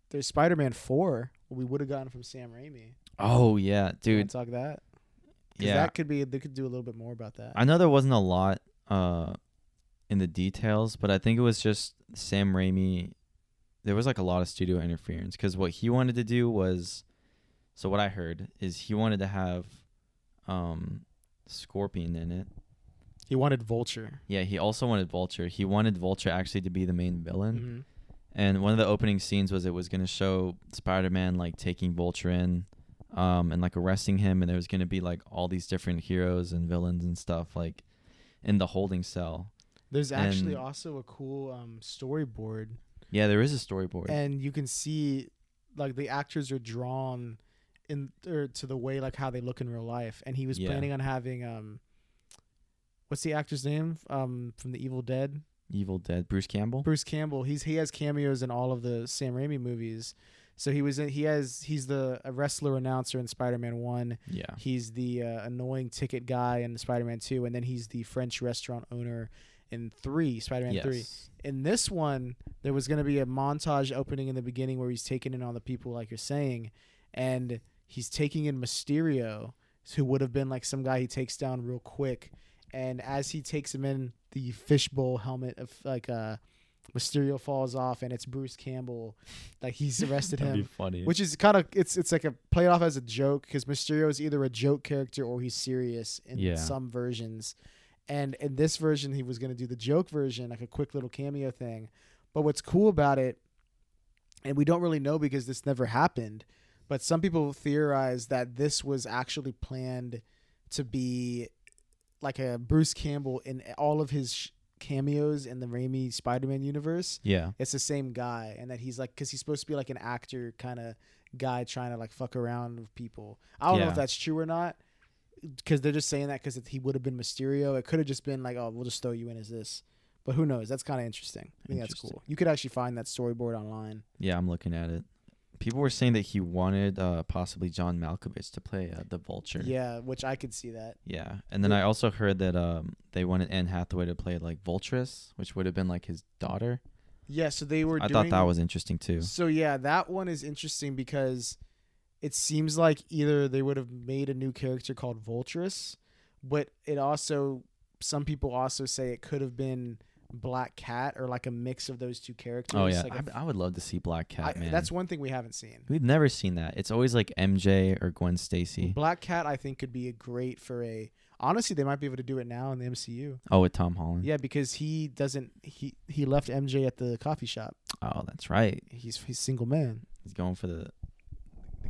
There's Spider-Man 4. We would have gotten from Sam Raimi. Oh yeah, dude. You want to talk that? Yeah. That could be. They could do a little bit more about that. I know there wasn't a lot in the details, but I think it was just Sam Raimi. There was like a lot of studio interference because what he wanted to do was, so what I heard is he wanted to have Scorpion in it. He wanted Vulture. Yeah, he also wanted Vulture. He wanted Vulture actually to be the main villain. Mm-hmm. And one of the opening scenes was it was going to show Spider-Man like taking Vulture in and like arresting him, and there was going to be like all these different heroes and villains and stuff like in the holding cell. There's actually also a cool storyboard. Yeah, there is a storyboard. And you can see like the actors are drawn to the way like how they look in real life, and he was planning on having what's the actor's name from the Evil Dead? Bruce Campbell. He has cameos in all of the Sam Raimi movies. So he's the wrestler announcer in Spider-Man 1. Yeah. He's the annoying ticket guy in Spider-Man 2, and then he's the French restaurant owner in Spider-Man 3. In this one, there was going to be a montage opening in the beginning where he's taking in all the people, like you're saying, and he's taking in Mysterio, who would have been like some guy he takes down real quick. And as he takes him in, the fishbowl helmet of like Mysterio falls off, and it's Bruce Campbell. Like he's arrested him, funny. Which is kind of it's like a play off as a joke because Mysterio is either a joke character or he's serious in some versions. And in this version, he was going to do the joke version, like a quick little cameo thing. But what's cool about it, and we don't really know because this never happened, but some people theorize that this was actually planned to be like a Bruce Campbell in all of his cameos in the Raimi Spider-Man universe. Yeah. It's the same guy, and that he's like, because he's supposed to be like an actor kind of guy trying to like fuck around with people. I don't know if that's true or not, because they're just saying that because he would have been Mysterio. It could have just been like, oh, we'll just throw you in as this. But who knows? That's kind of interesting. I think that's cool. You could actually find that storyboard online. Yeah, I'm looking at it. People were saying that he wanted possibly John Malkovich to play the Vulture. Yeah, which I could see that. Yeah, and then I also heard that they wanted Anne Hathaway to play like Vultress, which would have been like his daughter. Yeah, so they were I thought that was interesting too. So yeah, that one is interesting because it seems like either they would have made a new character called Vultress, but it also, some people also say it could have been Black Cat or like a mix of those two characters. Oh yeah, like I would love to see Black Cat, man. That's one thing we haven't seen. We've never seen that. It's always like MJ or Gwen Stacy. Black Cat I think could be a great for a, honestly they might be able to do it now in the MCU. Oh, with Tom Holland. Yeah, because he left MJ at the coffee shop. Oh, that's right. He's single man. He's going for the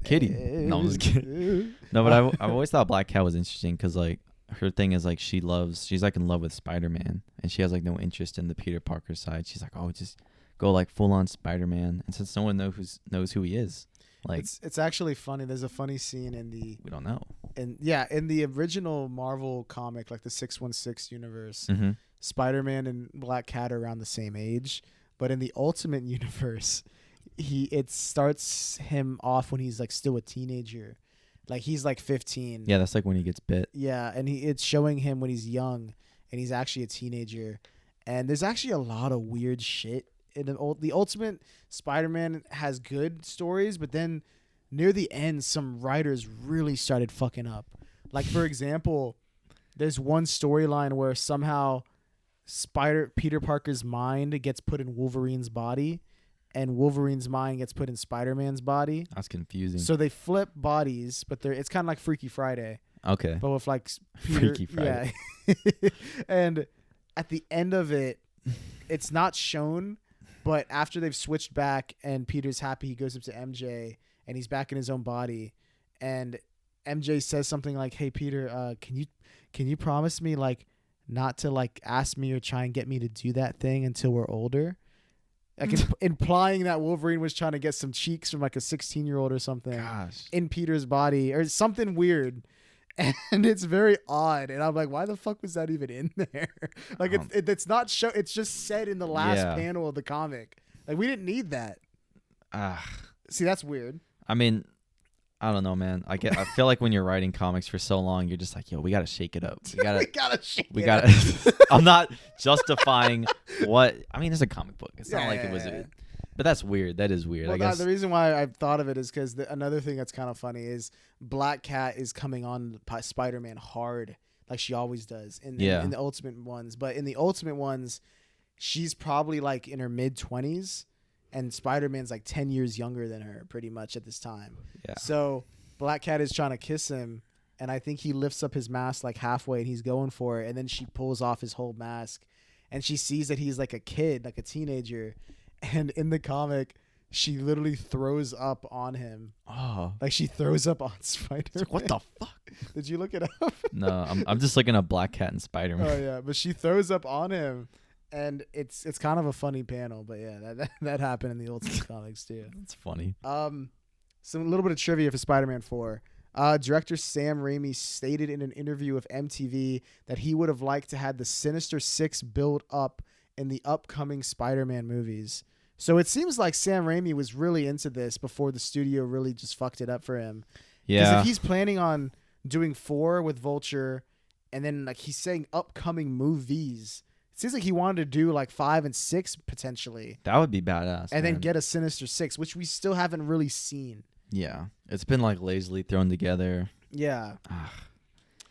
kitty. No, I'm just kidding. No, but I've always thought Black Cat was interesting because like her thing is like she's like in love with Spider-Man, and she has like no interest in the Peter Parker side. She's like, oh, just go like full on Spider-Man, and since no one knows who he is, like it's actually funny. There's a funny scene in the we don't know. And yeah, in the original Marvel comic, like the 616 universe, Mm-hmm. Spider-Man and Black Cat are around the same age, but in the Ultimate universe, it starts him off when he's like still a teenager. Like he's like 15. Yeah, that's like when he gets bit. Yeah, and it's showing him when he's young and he's actually a teenager. And there's actually a lot of weird shit. In the Ultimate Spider-Man has good stories, but then near the end, some writers really started fucking up. Like for example, there's one storyline where somehow Peter Parker's mind gets put in Wolverine's body, and Wolverine's mind gets put in Spider-Man's body. That's confusing. So they flip bodies, but it's kind of like Freaky Friday. Okay. But with like Freaky Friday. Yeah. And at the end of it, it's not shown, but after they've switched back and Peter's happy, he goes up to MJ and he's back in his own body. And MJ says something like, "Hey Peter, can you promise me like not to like ask me or try and get me to do that thing until we're older?" Like implying that Wolverine was trying to get some cheeks from like a 16-year-old or something. Gosh. In Peter's body or something weird. And it's very odd. And I'm like, why the fuck was that even in there? Like it's not show. It's just said in the last panel of the comic. Like we didn't need that. See, that's weird. I mean, I don't know, man. I feel like when you're writing comics for so long, you're just like, yo, we gotta shake it up. We gotta shake it up. I'm not justifying what. I mean, it's a comic book. It's not like it was. But that's weird. That is weird. Well, I guess the reason why I've thought of it is because another thing that's kind of funny is Black Cat is coming on Spider-Man hard, like she always does in the Ultimate ones. But in the Ultimate ones, she's probably like in her mid-20s. And Spider-Man's like 10 years younger than her pretty much at this time. Yeah. So Black Cat is trying to kiss him. And I think he lifts up his mask like halfway and he's going for it. And then she pulls off his whole mask. And she sees that he's like a kid, like a teenager. And in the comic, she literally throws up on him. Oh. Like she throws up on Spider-Man. Like, what the fuck? Did you look it up? No, I'm just looking at Black Cat and Spider-Man. Oh, yeah. But she throws up on him. And it's kind of a funny panel, but yeah, that happened in the Ultimate comics too. That's funny. Some little bit of trivia for Spider-Man 4. Director Sam Raimi stated in an interview with MTV that he would have liked to have the Sinister Six build up in the upcoming Spider-Man movies. So it seems like Sam Raimi was really into this before the studio really just fucked it up for him. Yeah. Because if he's planning on doing 4 with Vulture, and then like he's saying upcoming movies, it seems like he wanted to do like 5 and 6 potentially. That would be badass. And then get a Sinister 6, which we still haven't really seen. Yeah. It's been like lazily thrown together. Yeah.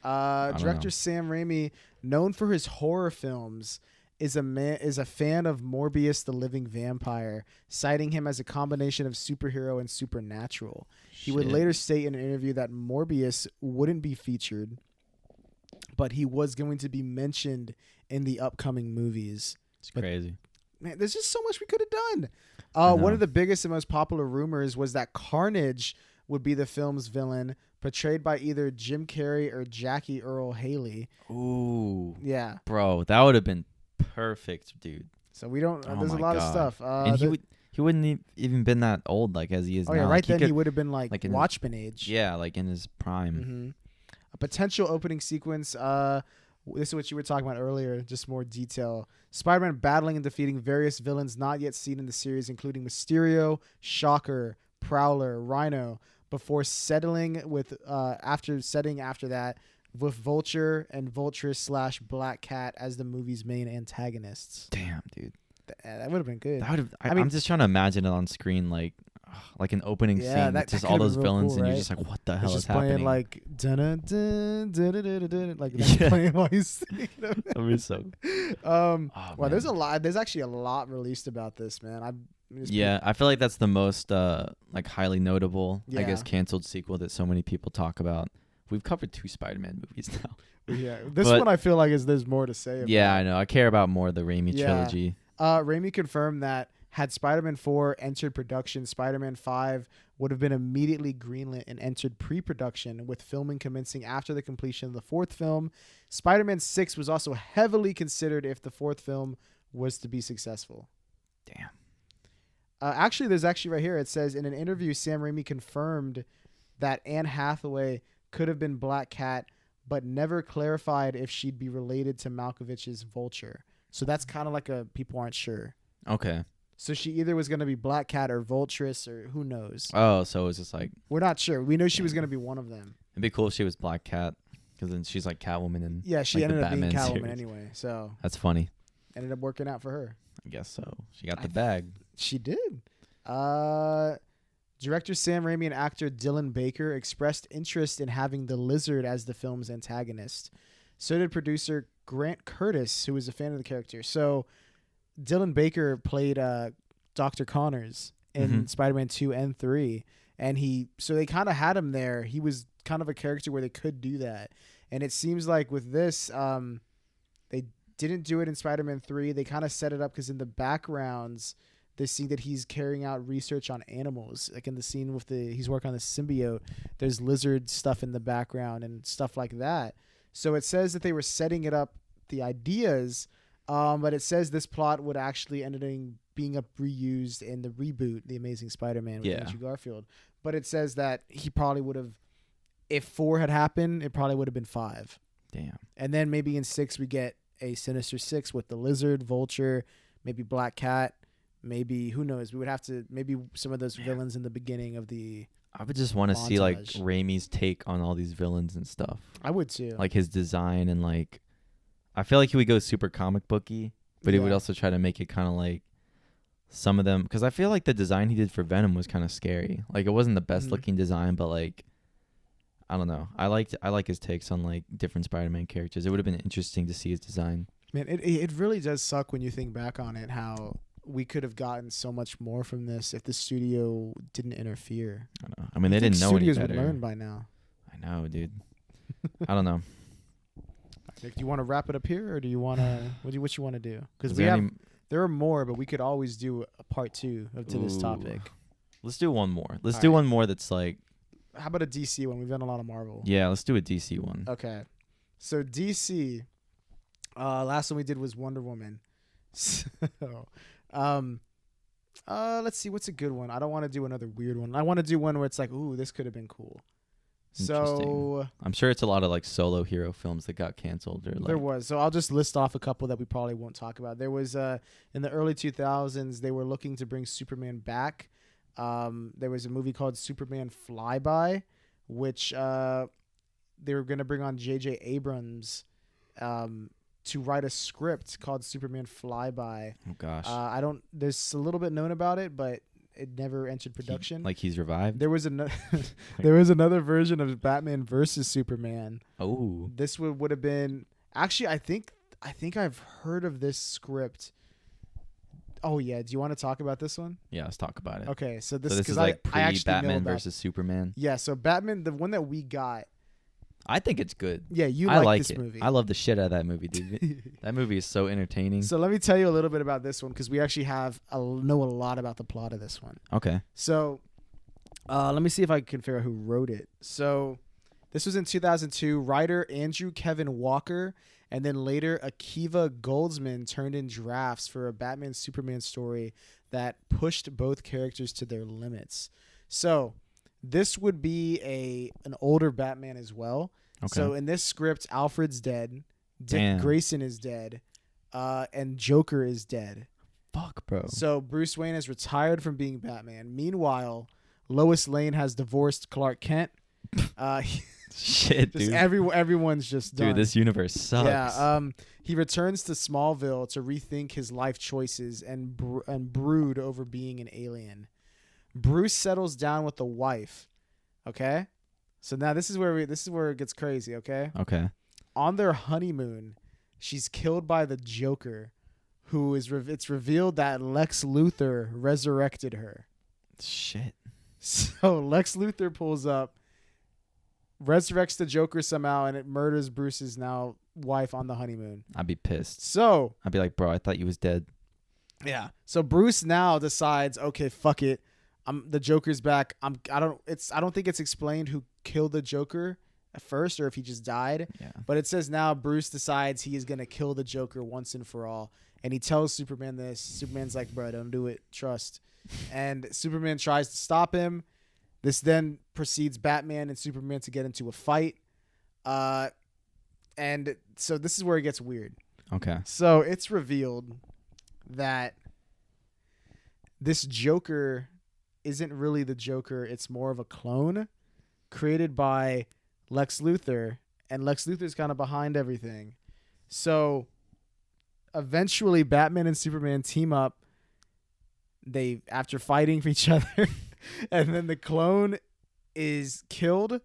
Director know. Sam Raimi, known for his horror films, is a fan of Morbius the Living Vampire, citing him as a combination of superhero and supernatural. He would later state in an interview that Morbius wouldn't be featured, but he was going to be mentioned in the upcoming movies. It's crazy. Man, there's just so much we could have done. One of the biggest and most popular rumors was that Carnage would be the film's villain, portrayed by either Jim Carrey or Jackie Earle Haley. Ooh. Yeah. Bro, that would have been perfect, dude. So we don't. There's a lot of stuff. And he wouldn't even been that old like as he is now. Yeah, right like, then he would have been like in Watchmen age. Yeah, like in his prime. Mm-hmm. A potential opening sequence. This is what you were talking about earlier. Just more detail. Spider-Man battling and defeating various villains not yet seen in the series, including Mysterio, Shocker, Prowler, Rhino, before settling with after that with Vulture and Vulture / Black Cat as the movie's main antagonists. Damn, dude. That would have been good. I'm just trying to imagine it on screen, like an opening scene with just all those villains, cool, and you're just like, what the hell is happening? Playing like like that's playing while he's singing. That'd be so. Well, there's a lot. There's actually a lot released about this, man. I feel like that's the most like highly notable, I guess, canceled sequel that so many people talk about. We've covered 2 Spider-Man movies now. Yeah, this one I feel like there's more to say about. Yeah, I know. I care about more the Raimi trilogy. Raimi confirmed that had Spider-Man 4 entered production, Spider-Man 5 would have been immediately greenlit and entered pre-production, with filming commencing after the completion of the 4th film. Spider-Man 6 was also heavily considered if the 4th film was to be successful. Damn. There's right here, it says, in an interview, Sam Raimi confirmed that Anne Hathaway could have been Black Cat, but never clarified if she'd be related to Malkovich's Vulture. So that's kind of like people aren't sure. Okay. So she either was going to be Black Cat or Vulturess or who knows. Oh, so it was just like... We're not sure. We know she was going to be one of them. It'd be cool if she was Black Cat, because then she's like Catwoman and she ended up being Catwoman series. Anyway. So that's funny. Ended up working out for her. I guess so. She got the bag. She did. Director Sam Raimi and actor Dylan Baker expressed interest in having the Lizard as the film's antagonist. So did producer Grant Curtis, who was a fan of the character. So Dylan Baker played Dr. Connors in Spider-Man 2 and 3. And they kind of had him there. He was kind of a character where they could do that. And it seems like with this, they didn't do it in Spider-Man 3. They kind of set it up because in the backgrounds, they see that he's carrying out research on animals. Like in the scene with he's working on the symbiote, there's lizard stuff in the background and stuff like that. So it says that they were setting it up, the ideas, but it says this plot would actually end up being reused in the reboot, The Amazing Spider-Man with Andrew Garfield. But it says that he probably would have, if 4 had happened, it probably would have been 5. Damn. And then maybe in 6 we get a Sinister 6 with the Lizard, Vulture, maybe Black Cat. Maybe, who knows? We would have to, maybe some of those villains in the beginning of the I would just want to see like Raimi's take on all these villains and stuff. I would too. Like his design and like, I feel like he would go super comic booky, but he would also try to make it kind of like some of them. Because I feel like the design he did for Venom was kind of scary. Like it wasn't the best looking design, but like, I don't know. I like his takes on like different Spider-Man characters. It would have been interesting to see his design. Man, it really does suck when you think back on it, how we could have gotten so much more from this if the studio didn't interfere. I know. I mean, they didn't know any better. Studios would learn by now. I know, dude. I don't know. Nick, do you want to wrap it up here, or do you want to? What you want to do? Because there are more, but we could always do a part 2 to this topic. Let's do one more. Let's do one more that's like. How about a DC one? We've done a lot of Marvel. Yeah, let's do a DC one. Okay, so DC. Last one we did was Wonder Woman. So, let's see, what's a good one? I don't want to do another weird one. I want to do one where it's like, ooh, this could have been cool. So I'm sure it's a lot of like solo hero films that got canceled. Or there was. So I'll just list off a couple that we probably won't talk about. There was in the early 2000s, they were looking to bring Superman back. There was a movie called Superman Flyby, which they were going to bring on J.J. Abrams to write a script called Superman Flyby. Oh gosh. There's a little bit known about it, but it never entered production. He's revived. There was another version of Batman versus Superman. Oh. This would have been actually. I think I've heard of this script. Oh yeah. Do you want to talk about this one? Yeah, let's talk about it. Okay, so this is like pre-Batman versus Superman. Yeah, so Batman, the one that we got. I think it's good. Yeah, I like this movie. I love the shit out of that movie, dude. That movie is so entertaining. So let me tell you a little bit about this one because we actually know a lot about the plot of this one. Okay. So let me see if I can figure out who wrote it. So this was in 2002. Writer Andrew Kevin Walker and then later Akiva Goldsman turned in drafts for a Batman Superman story that pushed both characters to their limits. So this would be an older Batman as well. Okay. So in this script, Alfred's dead, Dick Grayson is dead, and Joker is dead. Fuck, bro. So Bruce Wayne is retired from being Batman. Meanwhile, Lois Lane has divorced Clark Kent. Shit, dude. Everyone's just done. Dude, this universe sucks. Yeah. He returns to Smallville to rethink his life choices and brood over being an alien. Bruce settles down with the wife. Okay, so now this is where it gets crazy. Okay. Okay. On their honeymoon, she's killed by the Joker, who is it's revealed that Lex Luthor resurrected her. Shit. So Lex Luthor pulls up, resurrects the Joker somehow, and it murders Bruce's now wife on the honeymoon. I'd be pissed. So I'd be like, bro, I thought you was dead. Yeah. So Bruce now decides, okay, fuck it. The Joker's back. I don't think it's explained who killed the Joker at first or if he just died. Yeah. But it says now Bruce decides he is gonna kill the Joker once and for all. And he tells Superman this. Superman's like, bro, don't do it. Trust. And Superman tries to stop him. This then precedes Batman and Superman to get into a fight. And so this is where it gets weird. Okay. So it's revealed that this Joker isn't really the Joker. It's more of a clone created by Lex Luthor, and Lex Luthor's kind of behind everything. So eventually Batman and Superman team up. They after fighting for each other, and then the clone is killed,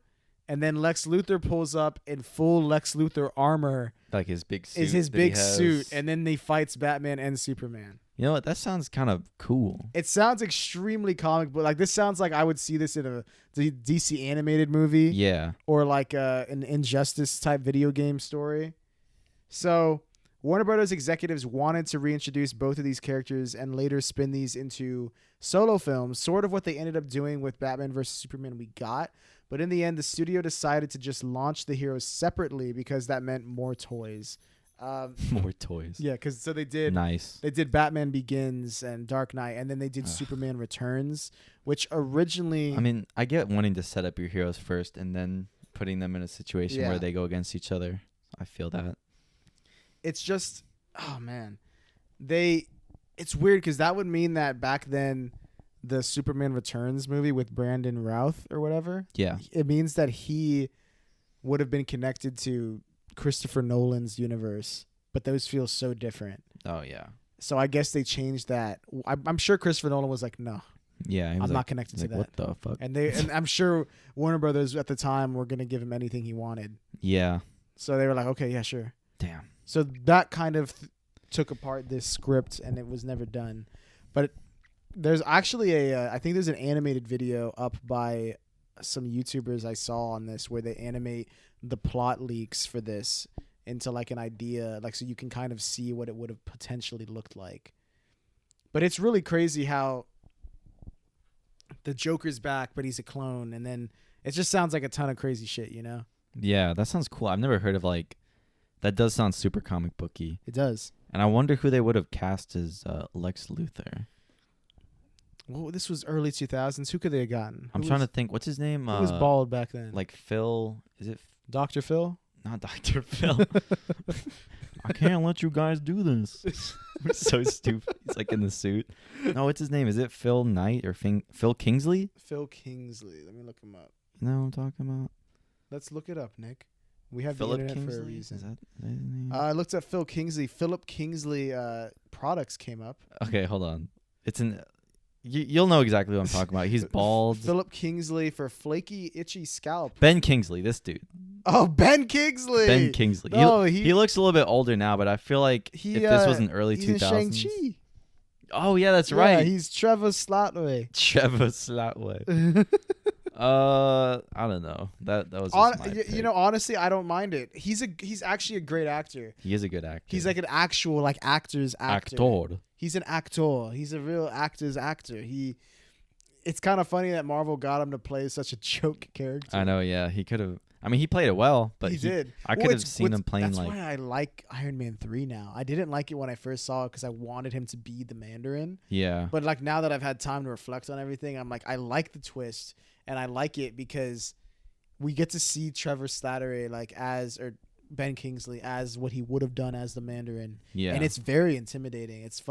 and then Lex Luthor pulls up in full Lex Luthor armor. Like his big suit. Is his big suit, and then they fights Batman and Superman. You know what? That sounds kind of cool. It sounds extremely comic book. Like this sounds like I would see this in a DC animated movie. Yeah. Or like an Injustice type video game story. So Warner Brothers executives wanted to reintroduce both of these characters and later spin these into solo films, sort of what they ended up doing with Batman vs. Superman we got. But in the end, the studio decided to just launch the heroes separately because that meant more toys. More toys. Yeah, because so they did. Nice. They did Batman Begins and Dark Knight, and then they did Superman Returns, which originally. I mean, I get wanting to set up your heroes first and then putting them in a situation where they go against each other. I feel that. It's just, oh man, it's weird because that would mean that back then, the Superman Returns movie with Brandon Routh or whatever. Yeah. It means that he would have been connected to Christopher Nolan's universe, but those feel so different. Oh yeah. So I guess they changed that. I'm sure Christopher Nolan was like, no. Yeah, I'm not connected to that. What the fuck? And I'm sure Warner Brothers at the time were gonna give him anything he wanted. Yeah. So they were like, okay, yeah, sure. Damn. So that kind of took apart this script, and it was never done. But there's actually I think there's an animated video up by some YouTubers I saw on this where they animate the plot leaks for this into like an idea, like so you can kind of see what it would have potentially looked like. But it's really crazy how the Joker's back, but he's a clone, and then it just sounds like a ton of crazy shit, you know? Yeah, that sounds cool. I've never heard of like that. Does sound super comic booky. It does. And I wonder who they would have cast as Lex Luthor. Well, this was early 2000s. Who could they have gotten? I'm trying to think. What's his name? Who was bald back then? Like Phil. Is it Dr. Phil? Not Dr. Phil. I can't let you guys do this. So stupid. He's like in the suit. No, what's his name? Is it Phil Knight or Phil Kingsley? Phil Kingsley. Let me look him up. You know what I'm talking about? Let's look it up, Nick. We have Philip the internet Kingsley? for a reason. Is that his name? I looked at Phil Kingsley. Philip Kingsley products came up. Okay, hold on. It's an... You'll know exactly what I'm talking about. He's bald. Philip Kingsley for flaky, itchy scalp. Ben Kingsley, this dude. Oh, Ben Kingsley. Ben Kingsley. No, he looks a little bit older now, but I feel like if this was in early 2000s. In Shang-Chi. Oh, yeah, that's right. He's Trevor Slatway. Trevor Slatway. I don't know. That was just my pick. You know, honestly, I don't mind it. He's actually a great actor. He is a good actor. He's like an actual like actor's actor. Actor. He's an actor. He's a real actor's actor. It's kind of funny that Marvel got him to play such a joke character. I know, yeah. He could have. I mean, he played it well, but he did. I could have seen him playing that's why I like Iron Man 3 now. I didn't like it when I first saw it because I wanted him to be the Mandarin. Yeah. But like now that I've had time to reflect on everything, I'm like, I like the twist, and I like it because we get to see Trevor Slattery or Ben Kingsley as what he would have done as the Mandarin. Yeah. And it's very intimidating. It's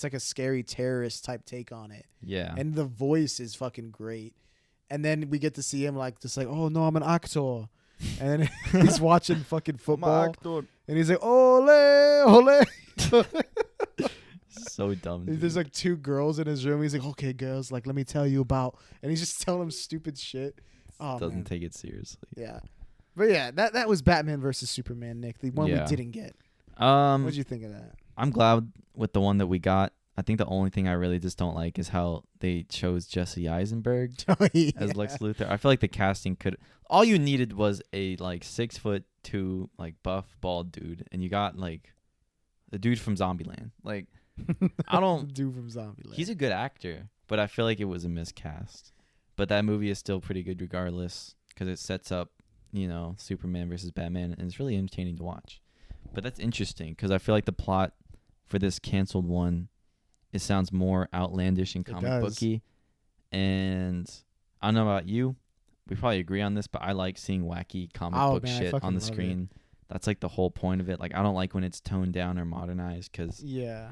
like a scary terrorist type take on it. Yeah. And the voice is fucking great. And then we get to see him just like, oh no, I'm an actor. And then he's watching fucking football. And he's like, ole, ole. So dumb. Dude. There's like two girls in his room. He's like, okay, girls, like, let me tell you about. And he's just telling them stupid shit. Oh, doesn't take it seriously. Yeah. But yeah, that was Batman versus Superman, Nick. The one we didn't get. What'd you think of that? I'm glad with the one that we got. I think the only thing I really just don't like is how they chose Jesse Eisenberg as Lex Luthor. I feel like the casting all you needed was a like 6'2" like buff bald dude, and you got like the dude from Zombieland. Like I don't dude from Zombieland. He's a good actor, but I feel like it was a miscast. But that movie is still pretty good regardless because it sets up, Superman versus Batman, and it's really entertaining to watch. But that's interesting because I feel like the plot for this canceled one, it sounds more outlandish and comic booky. And I don't know about you. We probably agree on this, but I like seeing wacky comic book shit on the screen. That's like the whole point of it. Like I don't like when it's toned down or modernized because you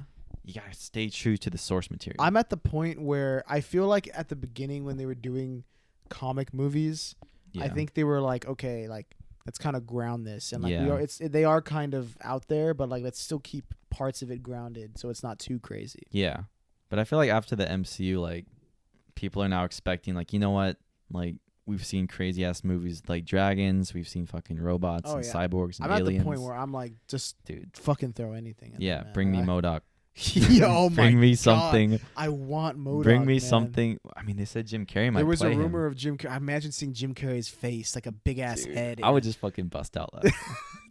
gotta stay true to the source material. I'm at the point where I feel like at the beginning when they were doing comic movies, I think they were like, okay, like let's kind of ground this, and like they are kind of out there, but like let's still keep parts of it grounded so it's not too crazy. Yeah, but I feel like after the MCU, like people are now expecting, like, you know what, like we've seen crazy ass movies like dragons, we've seen fucking robots and cyborgs and aliens. I'm at the point where I'm like, just fucking throw anything. Yeah, bring me MODOK. Oh my bring me God. something. I want MODOK. Bring me something. I mean, they said Jim Carrey might play him. There was a rumor of Jim Carrey. I imagine seeing Jim Carrey's face, like a big ass head. I would just fucking bust out laughing.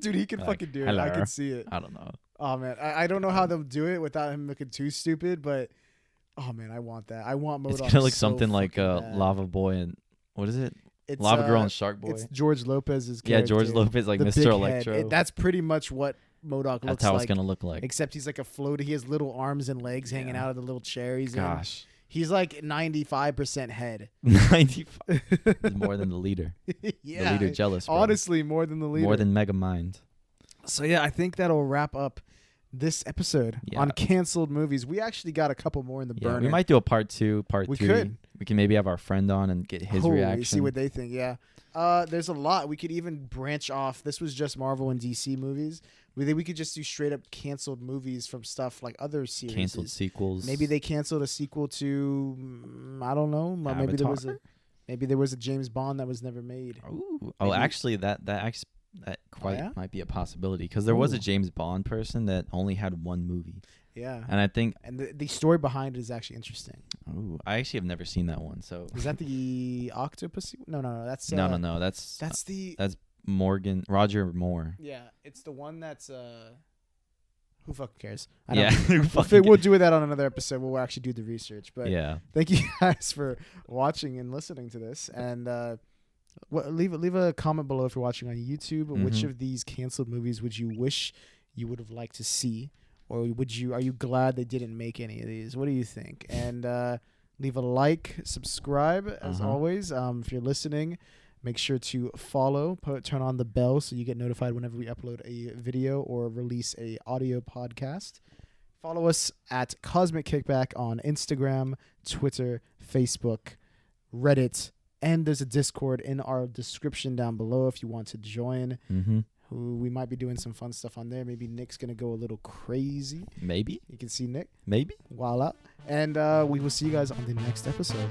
Dude, he can fucking do it. I can see it. I don't know. Oh man, I don't know how they'll do it without him looking too stupid, but oh man, I want that. I want MODOK. It's gonna look something like Lava Boy and what is it? It's Lava Girl and Shark Boy. It's George Lopez's character. Yeah, George Lopez, like Mr. Electro. That's pretty much what MODOK looks like. That's how it's gonna look like. Except he's like a floaty. He has little arms and legs hanging out of the little chair he's in. He's like 95% head. 95 is more than the leader. Yeah, the leader jealous. Bro. Honestly, more than the leader. More than Megamind. So yeah, I think that'll wrap up this episode on canceled movies. We actually got a couple more in the burner. We might do a part 2, part 3. Could. We can maybe have our friend on and get his reaction. See what they think. Yeah. There's a lot. We could even branch off. This was just Marvel and DC movies. We could just do straight up canceled movies from stuff like other series. Canceled sequels. Maybe they canceled a sequel to I don't know. Avatar? Maybe there was a James Bond that was never made. Ooh. Oh, actually, that might be a possibility because there was a James Bond person that only had one movie. Yeah, and I think the story behind it is actually interesting. Ooh, I actually have never seen that one. So is that the Octopus? No, that's no. That's Roger Moore. Yeah, it's the one that's who fucking cares? We'll do that on another episode. We'll actually do the research. But thank you guys for watching and listening to this. And leave a comment below if you're watching on YouTube. Mm-hmm. Which of these canceled movies would you wish you would have liked to see, or are you glad they didn't make any of these? What do you think? And Leave a like, subscribe, as always. If you're listening, make sure to follow, turn on the bell so you get notified whenever we upload a video or release a audio podcast. Follow us at Cosmic Kickback on Instagram, Twitter, Facebook, Reddit, and there's a Discord in our description down below if you want to join. We might be doing some fun stuff on there. Maybe Nick's going to go a little crazy. Maybe. You can see Nick. Maybe. Wild out. And we will see you guys on the next episode.